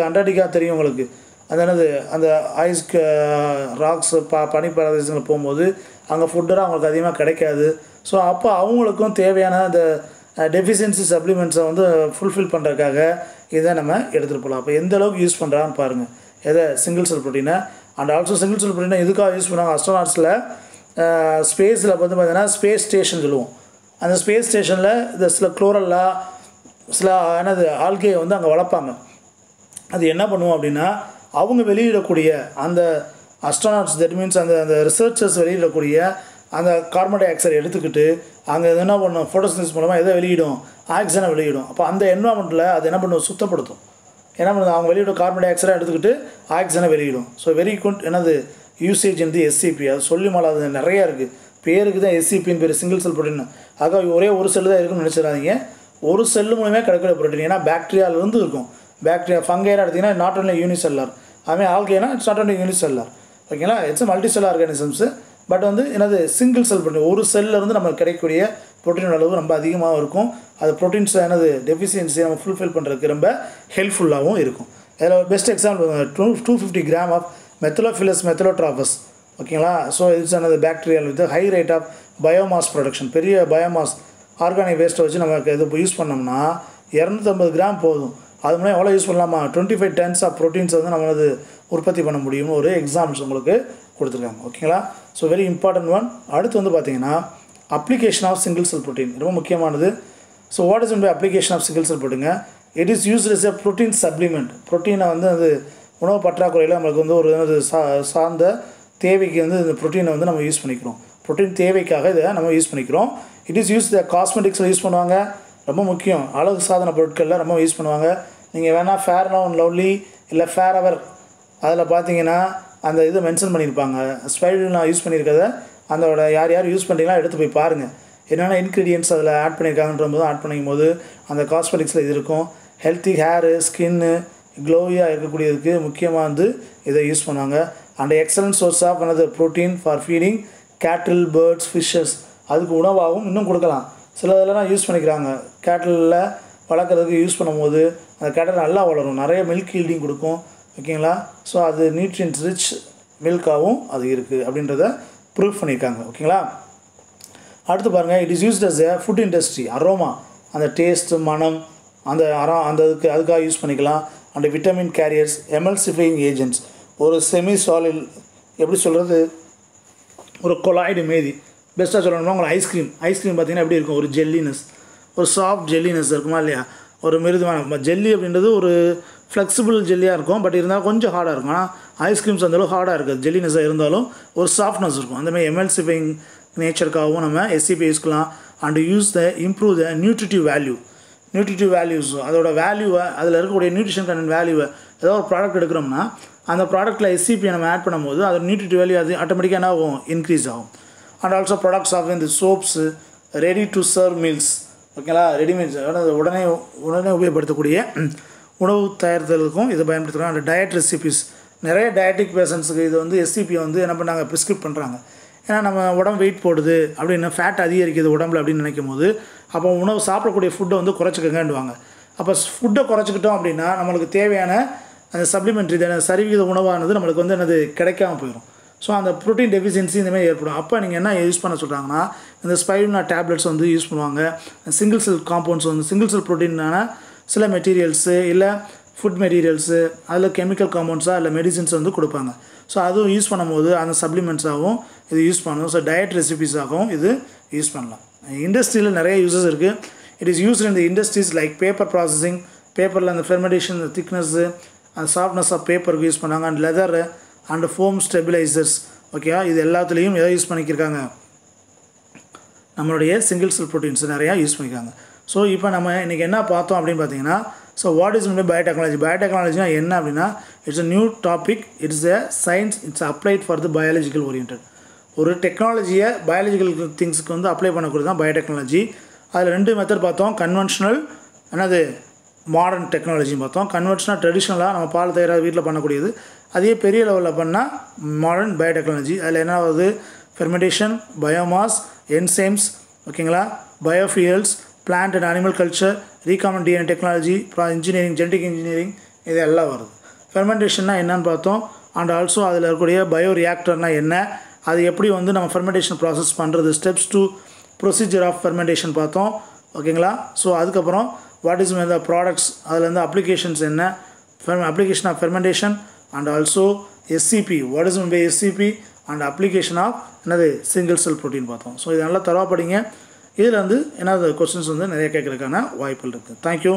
அண்டார்டிகா தெரியும் உங்களுக்கு. அது என்னது அந்த ஐஸ் ராக்ஸ் பனி பிரதேசங்களில் போகும்போது அங்கே ஃபுட்டெல்லாம் அவங்களுக்கு அதிகமாக கிடைக்காது. ஸோ அப்போ அவங்களுக்கும் தேவையான அந்த டெஃபிஷியன்சி சப்ளிமெண்ட்ஸை வந்து ஃபுல்ஃபில் பண்ணுறதுக்காக இதை நம்ம எடுத்துகிட்டு போகலாம். அப்போ எந்த அளவுக்கு யூஸ் பண்ணுறான்னு பாருங்கள். எதை? சிங்கிள் செல் ப்ரோட்டீனை. அண்ட் ஆல்சோ சிங்கிள் செல் ப்ரோட்டீனை எதுக்காக யூஸ் பண்ணுவாங்க? அஸ்ட்ரானாட்ஸில் ஸ்பேஸில் வந்து பார்த்திங்கன்னா ஸ்பேஸ் ஸ்டேஷன் சொல்லுவோம். அந்த ஸ்பேஸ் ஸ்டேஷனில் இந்த சில குளோரல்லா, சில என்னது ஆல்கே வந்து அங்கே வளர்ப்பாங்க. அது என்ன பண்ணுவோம் அப்படின்னா அவங்க வெளியிடக்கூடிய அந்த அஸ்ட்ரானாட்ஸ், தட் மீன்ஸ் அந்த ரிசர்ச்சர்ஸ் வெளியிடக்கூடிய அந்த கார்பன் டை ஆக்சைடை எடுத்துக்கிட்டு அங்கே என்ன பண்ணும்? ஃபோட்டோசிந்தசிஸ் மூலமாக எதை வெளியிடும்? ஆக்சிஜனை வெளியிடும். அப்போ அந்த என்வரான்மெண்ட்டில் அது என்ன பண்ணும்? சுத்தப்படுத்தும். என்ன பண்ணுது? அவங்க வெளியிடும் கார்பன் டை ஆக்சைடை எடுத்துக்கிட்டு ஆக்சிஜனை வெளியிடும். ஸோ வெரி குட் என்னது யூசேஜ் வந்து எஸ்சிபி. அது சொல்லி மாலாது நிறையா இருக்குது. பேருக்கு தான் எஸ்சிபின்னு பேர், சிங்கிள் செல் ப்ரோட்டீன். ஆக ஒரே ஒரு செல்லு தான் இருக்குன்னு நினச்சிடாதீங்க. ஒரு செல்லு மூலமே கிடைக்கிற ப்ரோட்டீன். ஏன்னா பாக்டீரியாவிலேருந்து இருக்கும். பாக்டீரியா ஃபங்கையாக எடுத்திங்கன்னா நாட் ஒன்லி யூனிசெல்லார், அதுமாதிரி ஆல்கேனா இட்ஸ் நாட் ஒன்லி யூனிசெல்லார். ஓகேங்களா? It's multi cell organisms. But வந்து என்னது சிங்கிள் செல் ப்ரோட்டீன். ஒரு செல்லிருந்து நமக்கு கிடைக்கக்கூடிய ப்ரோட்டீனோட அளவு ரொம்ப அதிகமாக இருக்கும். அது ப்ரோட்டீன்ஸ் என்னது டெஃபிஷியன்சியை நம்ம ஃபுல்ஃபில் பண்ணுறதுக்கு ரொம்ப ஹெல்ப்ஃபுல்லாகவும் இருக்கும். இதில் ஒரு best example 250 gram of Methylophilus methylotrophus. ஓகேங்களா? So it's another bacterial with high rate of biomass production. பெரிய பயோமாஸ் ஆர்கானிக் வேஸ்ட்டை வச்சு நமக்கு இது யூஸ் பண்ணோம்னா 250 கிராம் போதும். அது மூலம் எவ்வளோ யூஸ் பண்ணலாமா? 25 டன்ஸ் ஆஃப் ப்ரோட்டீன்ஸ் வந்து நம்மளது உற்பத்தி பண்ண முடியும்னு ஒரு எக்ஸாம்பிள்ஸ் உங்களுக்கு கொடுத்துருக்காங்க. ஓகேங்களா? So very important one. அடுத்து வந்து பார்த்தீங்கன்னா application of single cell protein ரொம்ப முக்கியமானது. So what is by application of single cell ப்ரோட்டீங்க? It is used as a protein supplement. ப்ரோட்டீனை வந்து அது உணவு பற்றாக்குறையில் நம்மளுக்கு வந்து ஒரு சார்ந்த தேவைக்கு வந்து இந்த ப்ரோட்டீனை வந்து நம்ம யூஸ் பண்ணிக்கிறோம். ப்ரோட்டீன் தேவைக்காக இதை நம்ம யூஸ் பண்ணிக்கிறோம். இட் இஸ் யூஸ் த காஸ்மெட்டிக்ஸில் யூஸ் பண்ணுவாங்க. ரொம்ப முக்கியம். அழகு சாதன பொருட்களில் ரொம்ப யூஸ் பண்ணுவாங்க. நீங்கள் வேணால் ஃபேர் அண்ட் லவ்லி இல்லை ஃபேர் அவர் அதில் பார்த்தீங்கன்னா அந்த இது மென்ஷன் பண்ணியிருப்பாங்க. ஸ்பைருலினா யூஸ் பண்ணியிருக்கிறத அதோட யார் யூஸ் பண்ணுறீங்களா எடுத்து போய் பாருங்கள். என்னென்ன இன்க்ரீடியன்ட்ஸ் அதில் ஆட் பண்ணியிருக்காங்கன்ற போது ஆட் பண்ணிக்கும் போது அந்த காஸ்மெட்டிக்ஸில் இது இருக்கும். ஹெல்த்தி ஹேரு, ஸ்கின்னு க்ளோவியாக இருக்கக்கூடியதுக்கு முக்கியமாக வந்து இதை யூஸ் பண்ணுவாங்க. And excellent source of another protein for feeding cattle, birds, fishes. அதுக்கு உணவாகவும் இன்னும் கொடுக்கலாம். சில இதெல்லாம் யூஸ் பண்ணிக்கிறாங்க. கேட்டிலில் வளர்க்குறதுக்கு யூஸ் பண்ணும்போது அந்த கேட்டில் நல்லா வளரும், நிறைய மில்க் ஈல்டிங் கொடுக்கும். ஓகேங்களா? ஸோ அது நியூட்ரியன்ஸ் ரிச் மில்காகவும் அது இருக்குது அப்படின்றத ப்ரூவ் பண்ணியிருக்காங்க. ஓகேங்களா? அடுத்து பாருங்கள். It is used as a food industry. Aroma, அந்த டேஸ்ட்டு, மனம், அந்த அதுக்காக யூஸ் பண்ணிக்கலாம். And vitamin carriers, emulsifying agents. ஒரு செமி சாலிட் எப்படி சொல்கிறது, ஒரு கொலாய்டு மாரி பெஸ்ட்டாக சொல்லணும்னா உங்களுக்கு ஐஸ்கிரீம் பார்த்திங்கன்னா எப்படி இருக்கும்? ஒரு ஜெல்லினஸ், ஒரு சாஃப்ட் ஜெல்லினஸ் இருக்குமா இல்லையா? ஒரு மிருதுவான ஜெல்லி அப்படின்றது ஒரு ஃப்ளெக்சிபிள் ஜெல்லியாக இருக்கும். பட் இருந்தாலும் கொஞ்சம் ஹார்டாக இருக்கும். ஆனால் ஐஸ்கிரீம்ஸ் அந்தளவு ஹார்டாக இருக்காது. ஜெல்லினஸாக இருந்தாலும் ஒரு சாஃப்ட்னஸ் இருக்கும். அந்தமாதிரி எமல்சிஃபையிங் நேச்சருக்காகவும் நம்ம SCB யூஸ்க்கலாம். and use the improve the nutritive values அதோட வேல்யூவை அதில் இருக்கக்கூடிய நியூட்ரிஷன் கண்டென்ட் வேல்யூவை ஏதோ ஒரு ப்ராடக்ட் எடுக்கிறோம்னா அந்த ப்ராடக்ட்டில் SCP நம்ம ஆட் பண்ணும்போது அது நியூட்ரிட்டிவ் வேல்யூ அது ஆட்டோமேட்டிக்காக என்ன ஆகும் இன்க்ரீஸ் ஆகும். அண்ட் ஆல்சோ ப்ராடக்ட்ஸ் ஆஃப் இந்த soaps ready to serve meals ஓகேங்களா ரெடிமேட்ஸ் உடனே உபயோகப்படுத்தக்கூடிய உணவு தயாரித்தலுக்கும் இதை பயன்படுத்துகிறாங்க. அந்த டயட் ரெசிபிஸ் நிறைய டயட்டிக் பேஷண்ட்ஸுக்கு இது வந்து SCP வந்து என்ன பண்ணாங்க ப்ரிஸ்கிரிப்ட் பண்ணுறாங்க. ஏன்னா நம்ம உடம்பு வெயிட் போடுது அப்படின்னு ஃபேட் அதிகரிக்குது உடம்புல அப்படின்னு நினைக்கும் போது அப்போ உணவு சாப்பிடக்கூடிய ஃபுட்டை வந்து குறைச்சிக்கங்கன்னுவாங்க. அப்போ ஃபுட்டை குறைச்சிக்கிட்டோம் அப்படின்னா நம்மளுக்கு தேவையான அந்த சப்ளிமெண்ட்ரி சரிவிகித உணவானது நம்மளுக்கு வந்து என்னது கிடைக்காம போயிடும். ஸோ அந்த ப்ரோட்டீன் டெஃபிஷியன்சி இந்தமாதிரி ஏற்படும். அப்போ நீங்கள் என்ன யூஸ் பண்ண சொல்கிறாங்கன்னா இந்த ஸ்பைருலினா டேப்லெட்ஸ் வந்து யூஸ் பண்ணுவாங்க. சிங்கிள் செல் காம்பவுண்ட்ஸ் வந்து சிங்கிள் செல் ப்ரோட்டீனான சில மெட்டீரியல்ஸு இல்லை ஃபுட் மெட்டீரியல்ஸு அதில் கெமிக்கல் காம்பவுண்ட்ஸாக இல்லை மெடிசின்ஸ் வந்து கொடுப்பாங்க. ஸோ அதுவும் யூஸ் பண்ணும்போது அந்த சப்ளிமெண்ட்ஸாகவும் இது யூஸ் பண்ணணும். ஸோ டயட் ரெசிபிஸாகவும் இது யூஸ் பண்ணலாம். இண்டஸ்ட்ரியில் நிறைய யூஸஸ் இருக்குது. It is used in the industries like paper processing பேப்பரில் அந்த ஃபெர்மெண்டேஷன் திக்னஸ்ஸு அந்த சாஃப்ட்னஸ் ஆஃப் பேப்பருக்கு யூஸ் பண்ணாங்க. And leather and foam stabilisers ஓகேவா இது எல்லாத்துலேயும் எதை யூஸ் பண்ணிக்கிருக்காங்க நம்மளுடைய சிங்கிள் செல் ப்ரோட்டீன்ஸ் நிறையா யூஸ் பண்ணியிருக்காங்க. ஸோ இப்போ நம்ம இன்றைக்கி என்ன பார்த்தோம் அப்படின்னு பார்த்தீங்கன்னா so what is mean biotechnology பயோடெக்னாலஜினா என்ன அப்படின்னா it's a new topic it's a science it's applied for the biological orient ஒரு டெக்னாலஜியை பயாலஜிக்கல் திங்ஸுக்கு வந்து அப்ளை பண்ணக்கூடியது தான் பயோடெக்னாலஜி. அதில் 2 மெத்தட் பார்த்தோம். கன்வென்ஷனல் என்னது மாடர்ன் டெக்னாலஜின்னு பார்த்தோம். கன்வென்ஷனல் ட்ரெடிஷ்னலாக நம்ம பால் தயாராக வீட்டில் பண்ணக்கூடியது அதே பெரிய லெவலில் பண்ணால் மாடர்ன் பயோடெக்னாலஜி. அதில் என்ன ஆகுது ஃபெர்மெண்டேஷன் பயோமாஸ் என்சைம்ஸ் ஓகேங்களா பயோஃபியல்ஸ் plant and animal culture ரீகாமன் DNA technology engineering genetic engineering இது எல்லாம் வருது. ஃபெர்மெண்டேஷன்னா என்னன்னு பார்த்தோம். அண்ட் ஆல்சோ அதில் இருக்கக்கூடிய பயோ ரியாக்டர்னால் என்ன அது எப்படி வந்து நம்ம ஃபெர்மெண்டேஷன் ப்ராசஸ் பண்ணுறது steps to procedure of fermentation பார்த்தோம் ஓகேங்களா. ஸோ அதுக்கப்புறம் வாட் இஸ் த ப்ராடக்ட்ஸ் அதில் வந்து அப்ளிகேஷன்ஸ் என்ன application of fermentation and also SCP what is by SCP and application of என்னது சிங்கிள் செல் ப்ரோட்டீன் பார்த்தோம். ஸோ இது நல்லா தரவா படிங்க. இதில் வந்து என்னது கொஸ்டின்ஸ் வந்து நிறைய கேட்குறதுக்கான வாய்ப்புகள் இருக்குது. தேங்க்யூ.